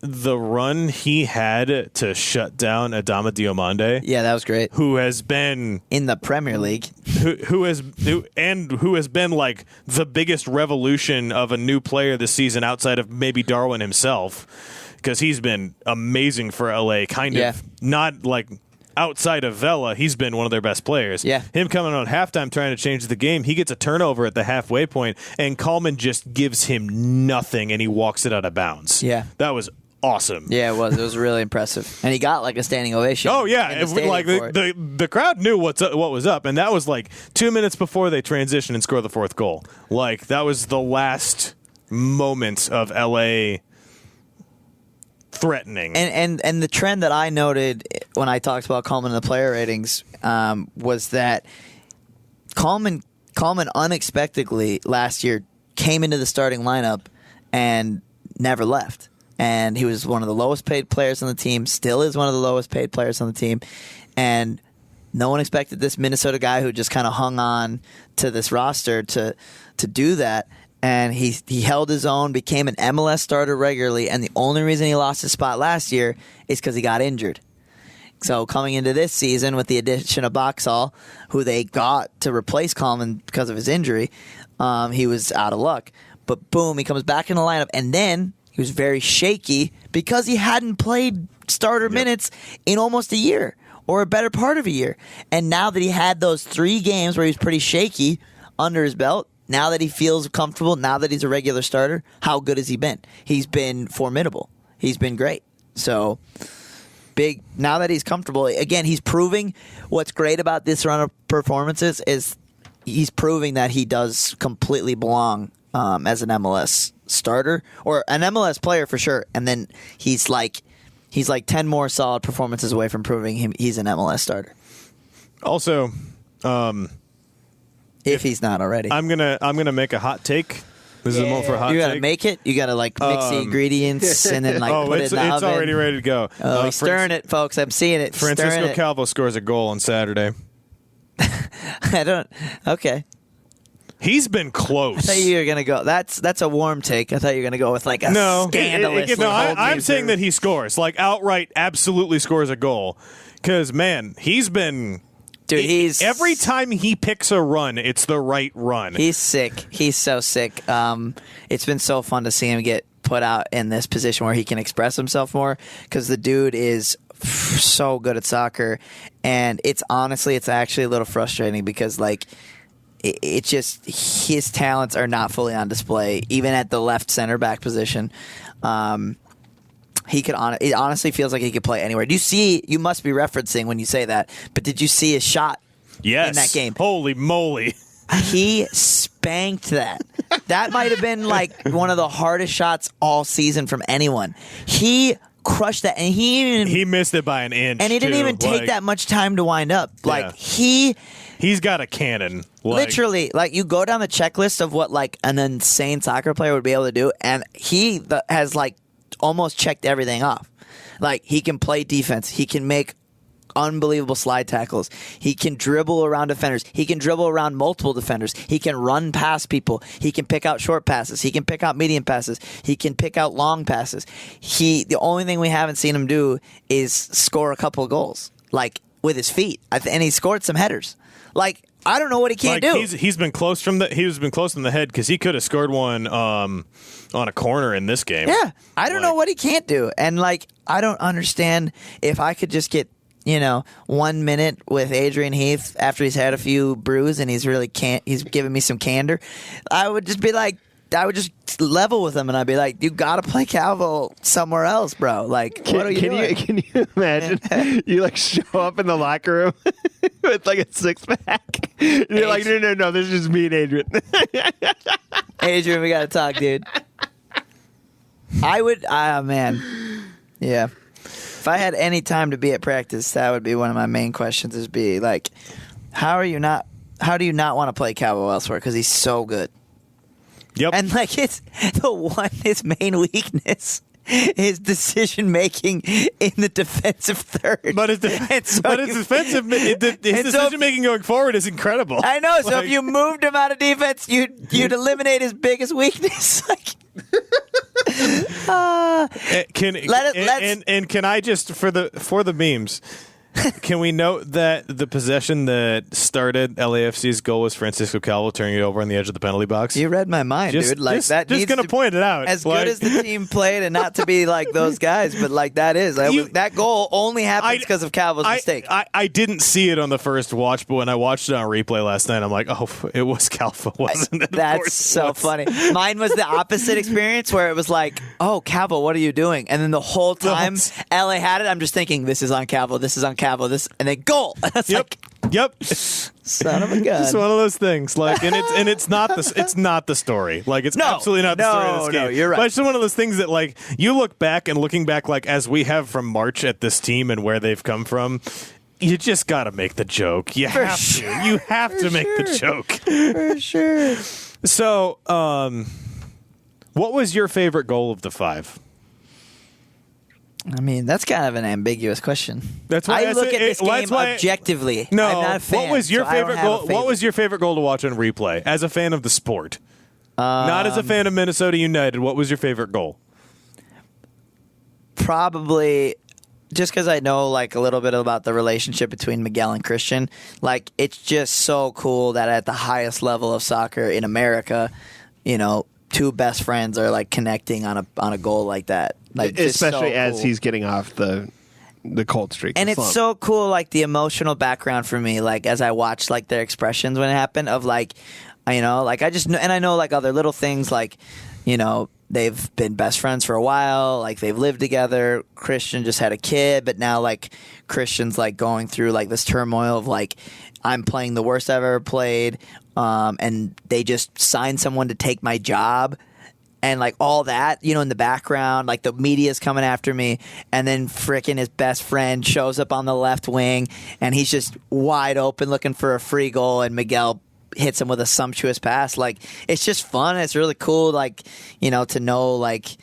run he had to shut down Adama Diomande, Yeah, that was great. who has been In the Premier League. who has been like the biggest revolution of a new player this season outside of maybe Darwin himself, because he's been amazing for LA. Yeah. Of not like outside of Vela, he's been one of their best players. Yeah. Him coming on halftime trying to change the game, he gets a turnover at the halfway point, and Coleman just gives him nothing, and he walks it out of bounds. Yeah. That was awesome. Yeah, it was. It was really impressive. And he got like a standing ovation. Oh yeah, in the stadium like for it. the crowd knew what was up, and that was like 2 minutes before they transitioned and scored the fourth goal. Like that was the last moments of LA threatening. And the trend that I noted when I talked about Coleman in the player ratings was that Coleman unexpectedly last year came into the starting lineup and never left. And he was one of the lowest paid players on the team, still is one of the lowest paid players on the team. And no one expected this Minnesota guy who just kind of hung on to this roster to do that. And he held his own, became an MLS starter regularly, and the only reason he lost his spot last year is because he got injured. So coming into this season with the addition of Boxall, who they got to replace Coleman because of his injury, he was out of luck. But boom, he comes back in the lineup, and then he was very shaky because he hadn't played starter minutes in almost a year or a better part of a year. And now that he had those 3 games where he was pretty shaky under his belt, now that he feels comfortable, now that he's a regular starter, how good has he been? He's been formidable. He's been great. So, big. Now that he's comfortable, again, he's proving what's great about this run of performances is he's proving that he does completely belong as an MLS starter or an MLS player for sure. And then he's like 10 more solid performances away from proving he's an MLS starter. Also, if he's not already. I'm gonna make a hot take. This is a moment for a hot take. You gotta make it. You gotta like mix the ingredients and then like put it in the oven. It's already ready to go. Oh, he's stirring it, folks. I'm seeing it. Francisco Calvo scores a goal on Saturday. I don't. Okay. He's been close. I thought you were gonna go. That's a warm take. I thought you were gonna go with like a scandalous. I'm saying that he scores, like outright, absolutely scores a goal. Because man, he's been. Dude, every time he picks a run, it's the right run. He's sick. He's so sick. It's been so fun to see him get put out in this position where he can express himself more because the dude is so good at soccer, and it's actually a little frustrating because like it's just his talents are not fully on display, even at the left center back position. It honestly feels like he could play anywhere. You must be referencing when you say that, but did you see his shot in that game? Holy moly. He spanked that. That might have been like one of the hardest shots all season from anyone. He crushed that, and he missed it by an inch. And he didn't even take that much time to wind up. Like he's got a cannon. Literally, like you go down the checklist of what like an insane soccer player would be able to do, and he has like almost checked everything off. Like he can play defense. He can make unbelievable slide tackles. He can dribble around defenders. He can dribble around multiple defenders. He can run past people. He can pick out short passes. He can pick out medium passes. He can pick out long passes. The only thing we haven't seen him do is score a couple of goals, like with his feet. And he scored some headers. Like I don't know what he can't do. He's been close in the head because he could have scored one on a corner in this game. Yeah, I don't know what he can't do, and like I don't understand if I could just get 1 minute with Adrian Heath after he's had a few brews and he's giving me some candor. I would just level with him and I'd be like, you got to play Calvo somewhere else, bro. Like, what are you doing? Can you imagine you like show up in the locker room with like a 6-pack? You're like, no, this is just me and Adrian. Adrian, we got to talk, dude. I would, man. Yeah. If I had any time to be at practice, that would be one of my main questions is be like, how do you not want to play Calvo elsewhere? Because he's so good. Yep. And like his main weakness his decision making in the defensive third. But his decision making going forward is incredible. I know. So if you moved him out of defense, you'd eliminate his biggest weakness. Can I just for the memes? Can we note that the possession that started LAFC's goal was Francisco Calvo turning it over on the edge of the penalty box? You read my mind, dude. Just going to point it out. As good as the team played, and not to be like those guys, but like that goal only happens because of Calvo's mistake. I didn't see it on the first watch, but when I watched it on replay last night, I'm like, oh, it was Calvo, wasn't it? That's so funny. Mine was the opposite experience where it was like, oh, Calvo, what are you doing? And then the whole time LA had it, I'm just thinking, this is on Calvo, this is on Calvo, and then goal. Yep. Son of a gun. It's one of those things, like, and it's not the story. Like, it's absolutely not the story of this game. No, you're right. But it's just one of those things that, like, you look back and looking back, like, as we have from March at this team and where they've come from, you just got to make the joke. You have to make the joke. For sure. So, what was your favorite goal of the 5? I mean, that's kind of an ambiguous question. That's why I look at this game objectively. No, I'm not a fan, what was your favorite goal? favorite. What was your favorite goal to watch on replay as a fan of the sport? Not as a fan of Minnesota United. What was your favorite goal? Probably just because I know like a little bit about the relationship between Miguel and Christian. Like, it's just so cool that at the highest level of soccer in America, you know, two best friends are like connecting on a goal like that. Like, especially so as cool. he's getting off the cold streak. And the it's slump. so cool, like the emotional background for me, like as I watched like their expressions when it happened of like, you know, like I just, and I know like other little things like, you know, they've been best friends for a while, like they've lived together. Christian just had a kid, but now like Christian's like going through like this turmoil of like, I'm playing the worst I've ever played, and they just signed someone to take my job. And, like, all that, you know, in the background, like, the media's coming after me, and then frickin' his best friend shows up on the left wing, and he's just wide open looking for a free goal, and Miguel hits him with a sumptuous pass. Like, it's just fun. It's really cool, like, you know, to know, like,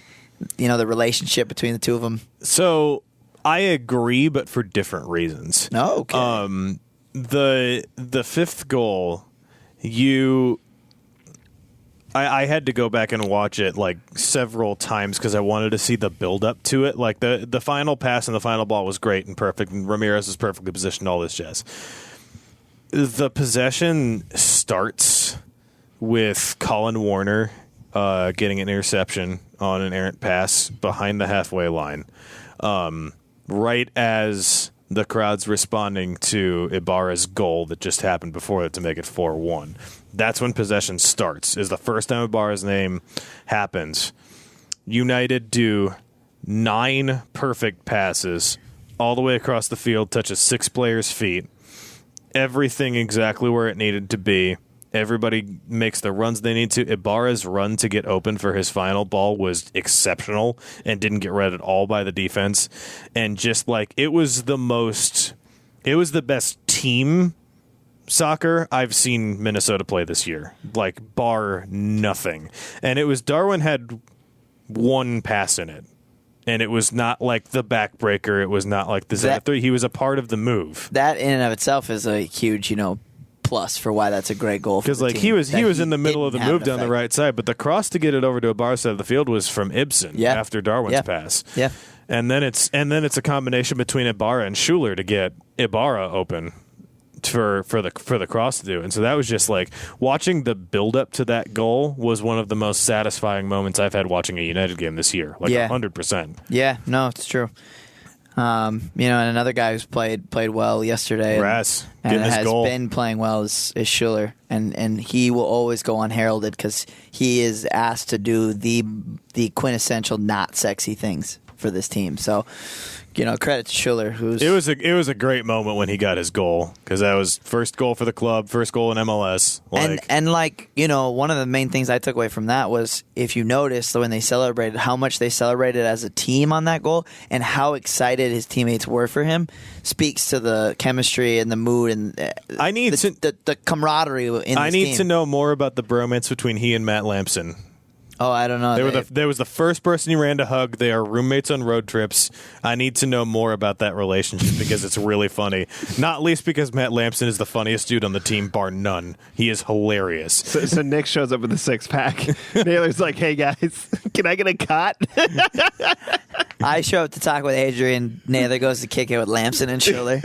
you know, the relationship between the two of them. So, I agree, but for different reasons. Oh, okay. The fifth goal, I had to go back and watch it like several times because I wanted to see the build up to it. Like the final pass and the final ball was great and perfect, and Ramirez was perfectly positioned, all this jazz. The possession starts with Colin Warner getting an interception on an errant pass behind the halfway line, right as the crowd's responding to Ibarra's goal that just happened before it to make it 4-1. That's when possession starts, is the first time Ibarra's name happens. United do 9 perfect passes all the way across the field, touches 6 players' feet. Everything exactly where it needed to be. Everybody makes the runs they need to. Ibarra's run to get open for his final ball was exceptional and didn't get read at all by the defense. And just like, it was the best team soccer I've seen Minnesota play this year, like bar nothing. And it was Darwin had 1 pass in it. And it was not like the backbreaker. It was not like the Z3. He was a part of the move. That in and of itself is a huge, you know, plus for why that's a great goal. Because like he was in the middle of the move down the right side, but the cross to get it over to Ibarra's side of the field was from Ibsen after Darwin's pass. Yeah, and then it's a combination between Ibarra and Schuler to get Ibarra open for the cross to do. And so that was just like watching the build up to that goal was one of the most satisfying moments I've had watching a United game this year. Like 100%. Yeah, no, it's true. You know, and another guy who's played well yesterday and has been playing well is Schuler, and he will always go unheralded because he is asked to do the quintessential not sexy things for this team. So, you know, credit to Schuler. It was a great moment when he got his goal because that was first goal for the club, first goal in MLS. And like, you know, one of the main things I took away from that was, if you noticed when they celebrated, how much they celebrated as a team on that goal and how excited his teammates were for him, speaks to the chemistry and the mood and the camaraderie in this team. I need to know more about the bromance between he and Matt Lampson. Oh, I don't know. They was the first person he ran to hug. They are roommates on road trips. I need to know more about that relationship because it's really funny. Not least because Matt Lampson is the funniest dude on the team, bar none. He is hilarious. So Nick shows up with a 6-pack. Naylor's like, "Hey guys, can I get a cot?" I show up to talk with Adrian. Naylor goes to kick it with Lampson and Schiller.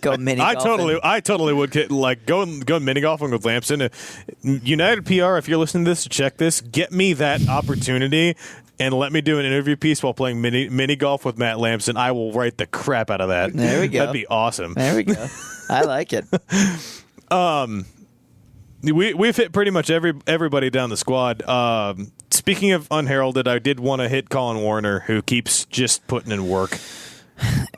Go mini golfing. I totally would go mini golfing with Lampson. United PR, if you're listening to this, check this. Get me that opportunity and let me do an interview piece while playing mini golf with Matt Lampson. I will write the crap out of that. There we go. That'd be awesome. There we go. I like it. We've hit pretty much everybody down the squad. Speaking of unheralded, I did want to hit Colin Warner, who keeps just putting in work.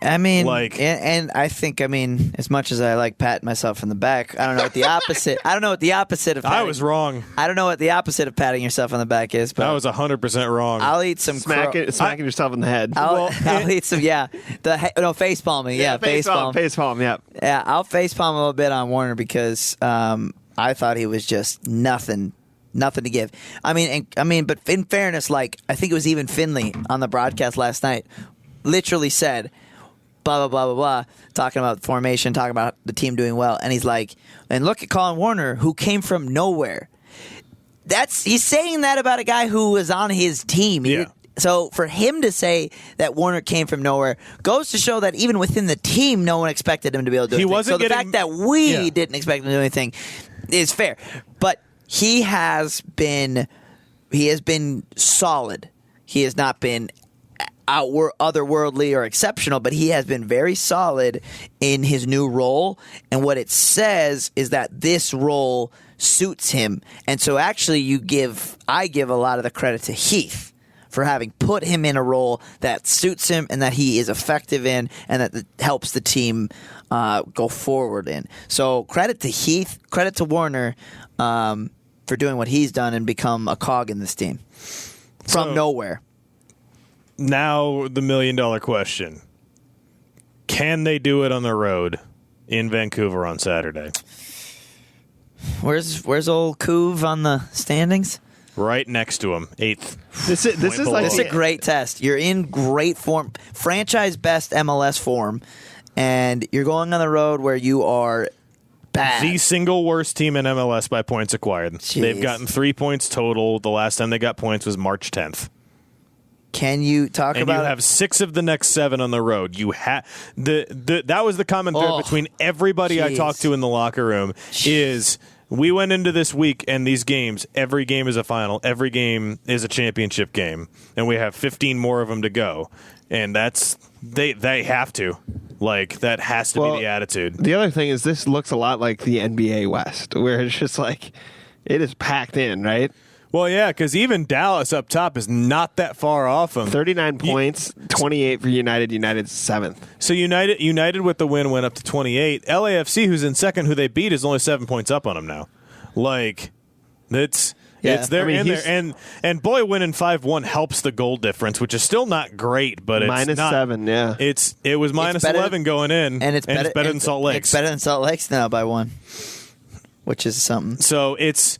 I mean, and I think, as much as I like patting myself in the back, I don't know what the opposite. I don't know what the opposite of. I was wrong. I don't know what the opopposite of patting yourself on the back is. But I was 100% wrong. I'll eat some smacking yourself in the head. I'll eat some. Yeah, face palming. Yeah, face palm. Face palm. Yeah. Yeah, I'll face palm a little bit on Warner because I thought he was just nothing to give. But in fairness, I think it was even Finley on the broadcast last night literally said, blah, blah, blah, blah, blah, talking about formation, talking about the team doing well. And he's like, and look at Colin Warner, who came from nowhere. He's saying that about a guy who was on his team. Yeah. So for him to say that Warner came from nowhere goes to show that even within the team, no one expected him to be able to do anything. So the fact that we didn't expect him to do anything is fair. But he has been solid. He has not been otherworldly or exceptional, but he has been very solid in his new role. And what it says is that this role suits him. And so actually I give a lot of the credit to Heath for having put him in a role that suits him and that he is effective in and that helps the team go forward in. So credit to Heath, credit to Warner for doing what he's done and become a cog in this team from nowhere. Now the $1 million question. Can they do it on the road in Vancouver on Saturday? Where's old Couve on the standings? Right next to him, 8th. This is a great test. You're in great form, franchise best MLS form, and you're going on the road where you are bad. The single worst team in MLS by points acquired. Jeez. They've gotten 3 points total. The last time they got points was March 10th. Can you talk about? And you have 6 of the next 7 on the road. You that was the common thread between everybody I talked to in the locker room. Is we went into this week and these games, every game is a final, every game is a championship game, and we have 15 more of them to go, and that's they have to. That has to be the attitude. The other thing is this looks a lot like the NBA West, where it's just it is packed in, right? Well, yeah, because even Dallas up top is not that far off them. 39 points, 28 for United. United's 7th. So United with the win went up to 28. LAFC, who's in second, who they beat, is only 7 points up on them now. It's there and boy, winning 5-1 helps the goal difference, which is still not great, but it's minus not, 7. Yeah, it was minus 11 going in, and it's better than Salt Lake. It's better than Salt Lake's now by 1, which is something. So it's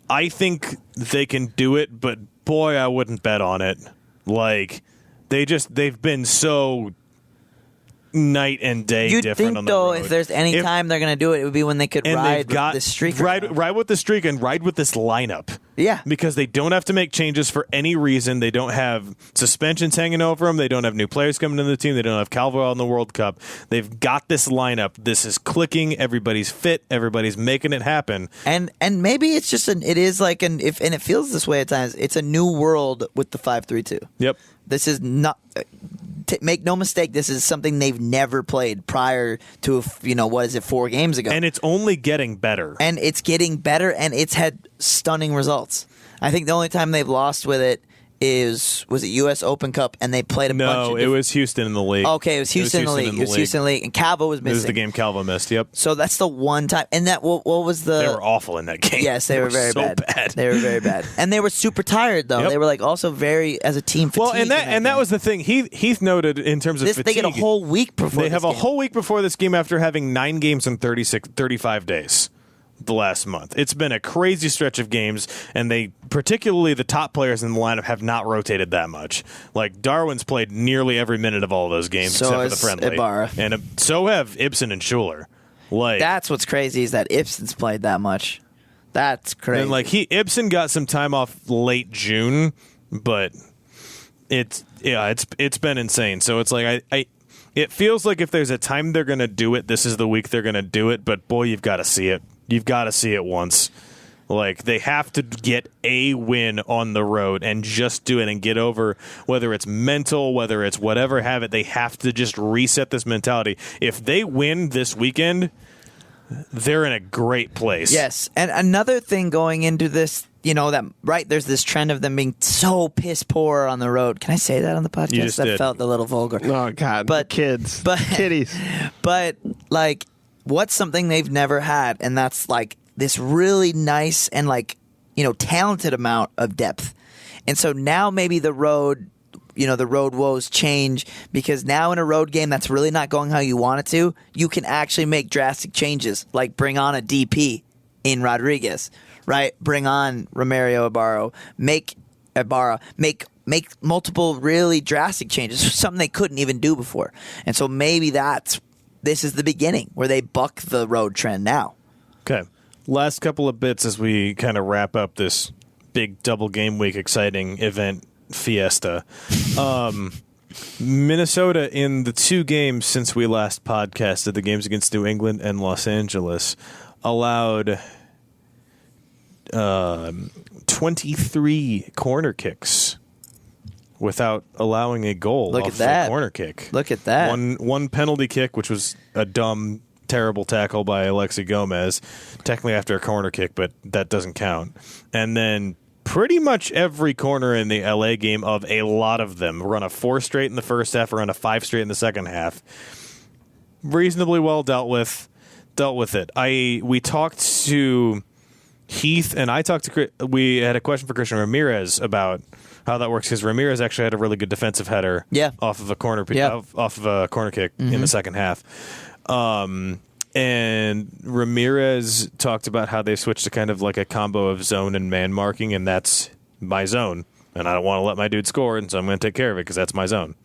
I think they can do it, but boy, I wouldn't bet on it. They've been so night and day different on the road. If there's any time they're going to do it, it would be when they could ride with this streak. Ride with the streak and ride with this lineup. Yeah. Because they don't have to make changes for any reason. They don't have suspensions hanging over them. They don't have new players coming into the team. They don't have Calvo in the World Cup. They've got this lineup. This is clicking. Everybody's fit. Everybody's making it happen. And maybe it's just and it feels this way at times. It's a new world with the 5-3-2. Yep. This is not. Make no mistake, this is something they've never played prior to 4 games ago, and it's only getting better. And it's getting better, and it's had stunning results. I think the only time they've lost with it was it U.S. Open Cup, and they played a bunch of No, it was Houston in the league. Okay, it was Houston in the league. It was Houston in the league, and Calvo was missing. It was the game Calvo missed, yep. So that's the one time. And that, what was the... They were awful in that game. Yes, they were very bad. They were very bad. And they were super tired, though. Yep. They were also very, as a team, fatigued. Well, and that was the thing. Heath noted in terms of fatigue. They get a whole week before They have a whole week before this game after having 9 games in 35 days. the last month. It's been a crazy stretch of games, and they, particularly the top players in the lineup, have not rotated that much. Like, Darwin's played nearly every minute of all of those games except for the friendly. Ibarra. And so have Ibsen and Schuler. Like, that's what's crazy is that Ibsen's played that much. That's crazy. And like Ibsen got some time off late June, but it's been insane. So it's like it feels like if there's a time they're going to do it, this is the week they're going to do it. But boy, you've got to see it. You've got to see it once. Like, they have to get a win on the road and just do it and get over, whether it's mental, whether it's whatever, have it. They have to just reset this mentality. If they win this weekend, they're in a great place. Yes. And another thing going into this, there's this trend of them being so piss poor on the road. Can I say that on the podcast? You just That did. felt a little vulgar. Oh, God. But Kids. Kitties. But, like, what's something they've never had? And that's, like, this really nice and, like, talented amount of depth. And so now maybe the road woes change, because now in a road game that's really not going how you want it to, you can actually make drastic changes, like bring on a DP in Rodriguez, right? Bring on Ibarra, make multiple really drastic changes, something they couldn't even do before. And so maybe this is the beginning where they buck the road trend now. Okay. Last couple of bits as we kind of wrap up this big double game week exciting event fiesta. Minnesota, in the 2 games since we last podcasted, the games against New England and Los Angeles, allowed 23 corner kicks without allowing a goal off a corner kick. Look at that. One penalty kick, which was a dumb, terrible tackle by Alexi Gomez, technically after a corner kick, but that doesn't count. And then pretty much every corner in the LA game, of a lot of them, run a 4 straight in the first half, run a 5 straight in the second half. Reasonably well dealt with it. We talked to Heath, and we had a question for Christian Ramirez about how that works, because Ramirez actually had a really good defensive header off of a corner kick in the second half. And Ramirez talked about how they switched to kind of like a combo of zone and man marking, and that's my zone. And I don't want to let my dude score, and so I'm going to take care of it because that's my zone.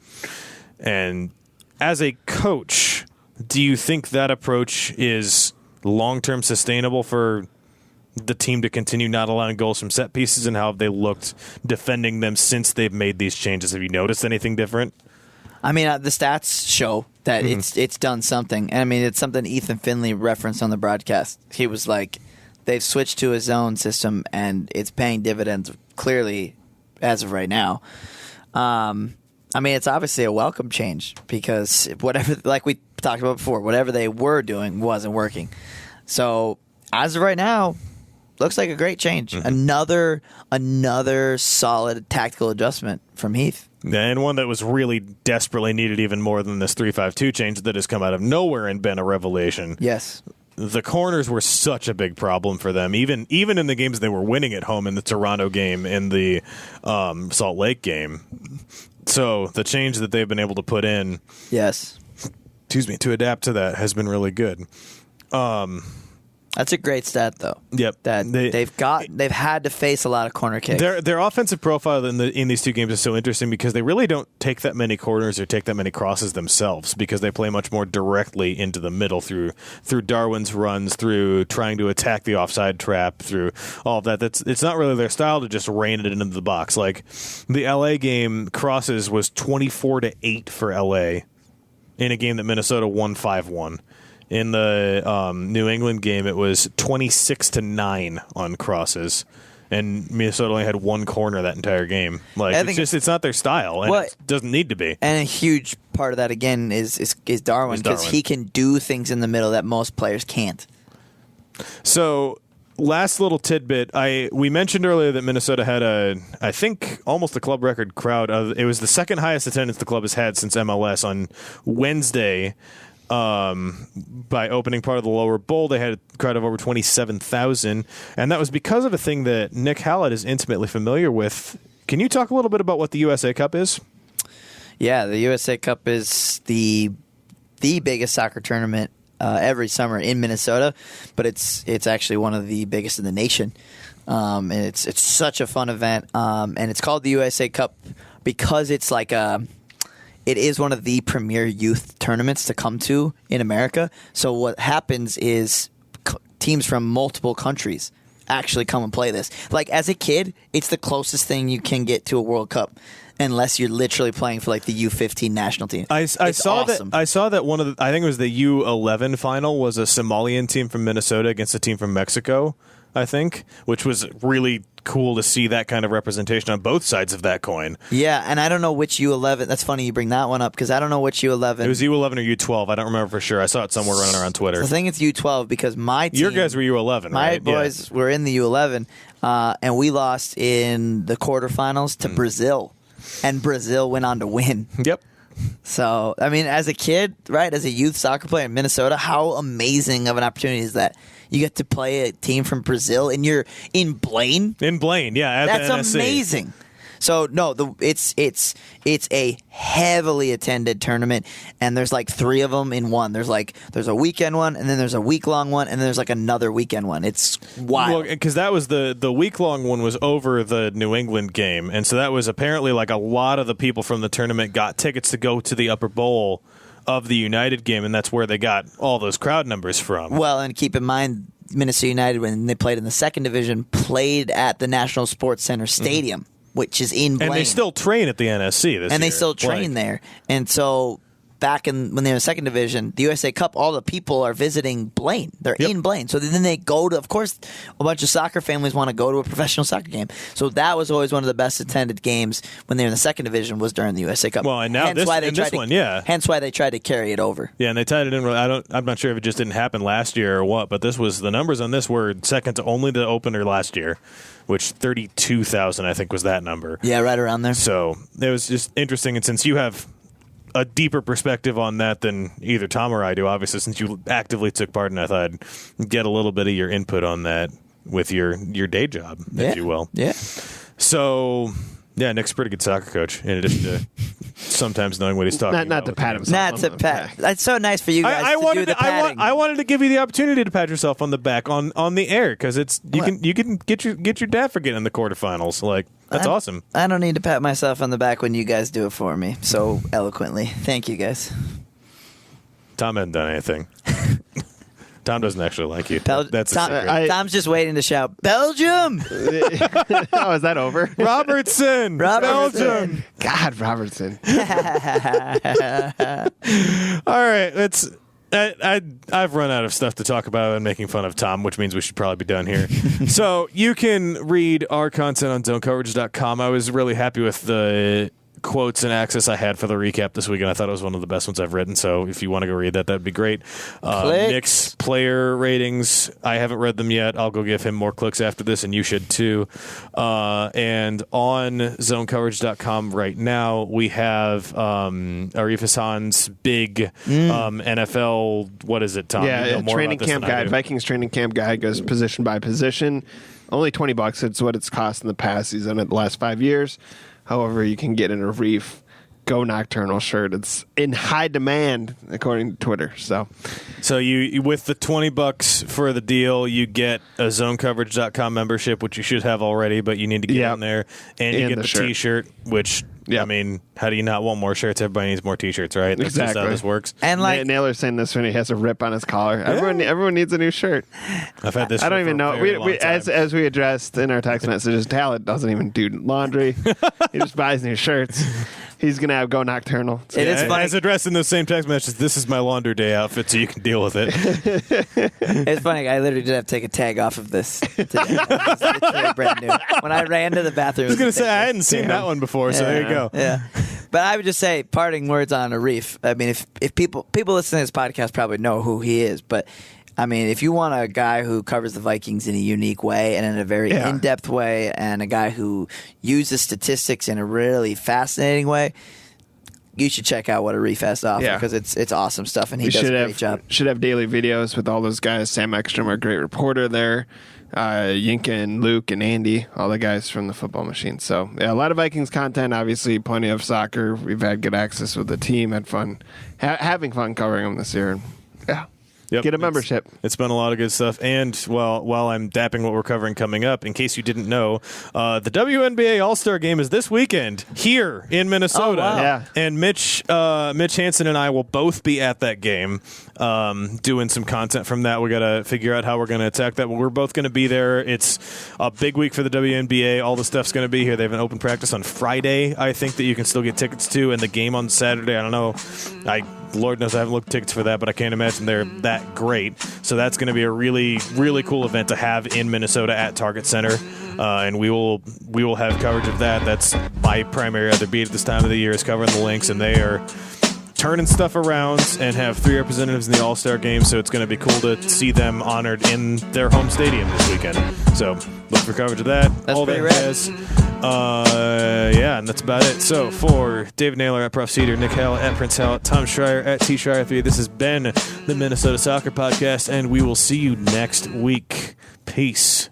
And as a coach, do you think that approach is long-term sustainable for the team to continue not allowing goals from set pieces, and how have they looked defending them since they've made these changes? Have you noticed anything different? I mean, the stats show that it's done something. And I mean, it's something Ethan Finley referenced on the broadcast. He was like, they've switched to a zone system, and it's paying dividends clearly as of right now. I mean, it's obviously a welcome change, because whatever, like we talked about before, whatever they were doing wasn't working. So as of right now, looks like a great change. Another solid tactical adjustment from Heath. And one that was really desperately needed, even more than this 3-5-2 change that has come out of nowhere and been a revelation. Yes. The corners were such a big problem for them, even in the games they were winning at home, in the Toronto game, in the Salt Lake game. So the change that they've been able to put in, to adapt to that, has been really good. That's a great stat, though. Yep, that they've had to face a lot of corner kicks. Their offensive profile in these 2 games is so interesting, because they really don't take that many corners or take that many crosses themselves, because they play much more directly into the middle through Darwin's runs, through trying to attack the offside trap, through all of that. It's not really their style to just rain it into the box. Like the LA game, crosses was 24-8 for LA in a game that Minnesota won 5-1. In the New England game, it was 26-9 on crosses, and Minnesota only had 1 corner that entire game. Like, it's not their style, and it doesn't need to be. And a huge part of that, again, is Darwin, because he can do things in the middle that most players can't. So, last little tidbit, we mentioned earlier that Minnesota had I think almost a club record crowd. It was the second highest attendance the club has had since MLS on Wednesday. By opening part of the lower bowl, they had a crowd of over 27,000, and that was because of a thing that Nic Hallett is intimately familiar with. Can you talk a little bit about what the USA Cup is? Yeah, the USA Cup is the biggest soccer tournament every summer in Minnesota, but it's actually one of the biggest in the nation. And it's such a fun event, and it's called the USA Cup because it's like it is one of the premier youth tournaments to come to in America. So what happens is teams from multiple countries actually come and play this. Like as a kid, it's the closest thing you can get to a World Cup. Unless you're literally playing for like the U15 national team. I saw awesome. that. I saw that one of the. I think it was the U11 final was a Somalian team from Minnesota against a team from Mexico. I think, which was really cool to see that kind of representation on both sides of that coin. Yeah, and I don't know which U11. That's funny you bring that one up because I don't know which U11. It was U11 or U12. I don't remember for sure. I saw it somewhere running around Twitter. I think it's U12 because my team. Your guys were U11, my right? boys were in the U11, and we lost in the quarterfinals to Brazil. And Brazil went on to win. Yep. So, I mean, as a kid, right, as a youth soccer player in Minnesota, how amazing of an opportunity is that? You get to play a team from Brazil, and you're in Blaine. In Blaine, yeah. At That's the NSC. amazing. So no, it's a heavily attended tournament, and there's like 3 of them in one. There's a weekend one, and then there's a week long one, and then there's like another weekend one. It's wild. Well, because that was the week long one was over the New England game, and so that was apparently like a lot of the people from the tournament got tickets to go to the Upper Bowl of the United game, and that's where they got all those crowd numbers from. Well, and keep in mind, Minnesota United, when they played in the second division, played at the National Sports Center Stadium. Which is in Blaine. And they still train at the NSC this year. And they still train there. And so back when they were in the second division, the USA Cup, all the people are visiting Blaine. They're in Blaine. So then they go to, of course, a bunch of soccer families want to go to a professional soccer game. So that was always one of the best attended games when they were in the second division was during the USA Cup. Well, and now this one. Hence why they tried to carry it over. Yeah, and they tied it in. I'm not sure if it just didn't happen last year or what, but the numbers on this were second to only the opener last year, which 32,000 I think was that number. Yeah, right around there. So it was just interesting, and since you have a deeper perspective on that than either Tom or I do, obviously, since you actively took part in it, I thought I'd get a little bit of your input on that with your day job, if you will. Yeah. So, yeah, Nick's a pretty good soccer coach, in addition to sometimes knowing what he's talking about. Not to pat himself. Not to pat. That's so nice for you guys to do the patting. I wanted to give you the opportunity to pat yourself on the back on the air because you can get your dad for getting in the quarterfinals. Like that's awesome. I don't need to pat myself on the back when you guys do it for me so eloquently. Thank you guys. Tom hasn't done anything. Tom doesn't actually like you. That's Tom, a secret. Tom's just waiting to shout, Belgium! Oh, is that over? Robertson! Belgium! God, Robertson. All right, I've run out of stuff to talk about and making fun of Tom, which means we should probably be done here. So you can read our content on zonecoverage.com. I was really happy with the quotes and access I had for the recap this week, and I thought it was one of the best ones I've written. So if you want to go read that, that'd be great. Nick's player ratings, I haven't read them yet. I'll go give him more clicks after this, and you should too. And on zonecoverage.com right now, we have Arif Hassan's big NFL, what is it, Tom? Yeah, you know more training about this camp than I guide. do. Vikings training camp guide goes position by position. Only $20. It's what it's cost in the past season at the last 5 years. However, you can get an Arif Go Nocturnal shirt. It's in high demand, according to Twitter. So you with the $20 for the deal, you get a zonecoverage.com membership, which you should have already, but you need to get on there, and you get the shirt. T-shirt, which I mean, how do you not want more shirts? Everybody needs more T-shirts, right? That's Exactly. just how this works. And like Naylor's saying this when he has a rip on his collar. Everyone needs a new shirt. I've had this. I don't for even a know. very long time. As we addressed in our text messages, Hallett doesn't even do laundry. He just buys new shirts. He's gonna have Go Nocturnal. It is funny. As addressed in those same text messages, this is my launder day outfit, so you can deal with it. It's funny. I literally did have to take a tag off of this today. It's literally brand new. When I ran to the bathroom, I was gonna say I hadn't seen that one before, so there you go. Yeah, but I would just say parting words on Arif. I mean, if people listening to this podcast probably know who he is, but I mean, if you want a guy who covers the Vikings in a unique way and in a very in-depth way, and a guy who uses statistics in a really fascinating way, you should check out what Arif has to offer because it's awesome stuff, and he does a great job. Should have daily videos with all those guys. Sam Ekstrom, our great reporter there. Yinka and Luke and Andy, all the guys from the Football Machine. So, yeah, a lot of Vikings content, obviously, plenty of soccer. We've had good access with the team, had fun, having fun covering them this year. Yeah. Yep. Get a membership. It's been a lot of good stuff. And while I'm dapping what we're covering coming up, in case you didn't know, the WNBA All-Star Game is this weekend here in Minnesota. Oh, wow. Yeah. And Mitch Hansen and I will both be at that game doing some content from that. We got to figure out how we're going to attack that. But we're both going to be there. It's a big week for the WNBA. All the stuff's going to be here. They have an open practice on Friday, I think, that you can still get tickets to, and the game on Saturday. I don't know. Lord knows I haven't looked at tickets for that, but I can't imagine they're that great. So that's going to be a really, really cool event to have in Minnesota at Target Center, and we will have coverage of that. That's my primary other beat at this time of the year, is covering the Lynx, and they are turning stuff around and have 3 representatives in the All-Star Game, so it's going to be cool to see them honored in their home stadium this weekend. So look for coverage of that. That's all pretty that rad. has. Yeah, and that's about it. So for David Naylor at Prof. Cedar, Nic Hallett at Prince Hallett, Tom Schreier at T Schreier 3, this has been the Minnesota Soccer Podcast, and we will see you next week. Peace.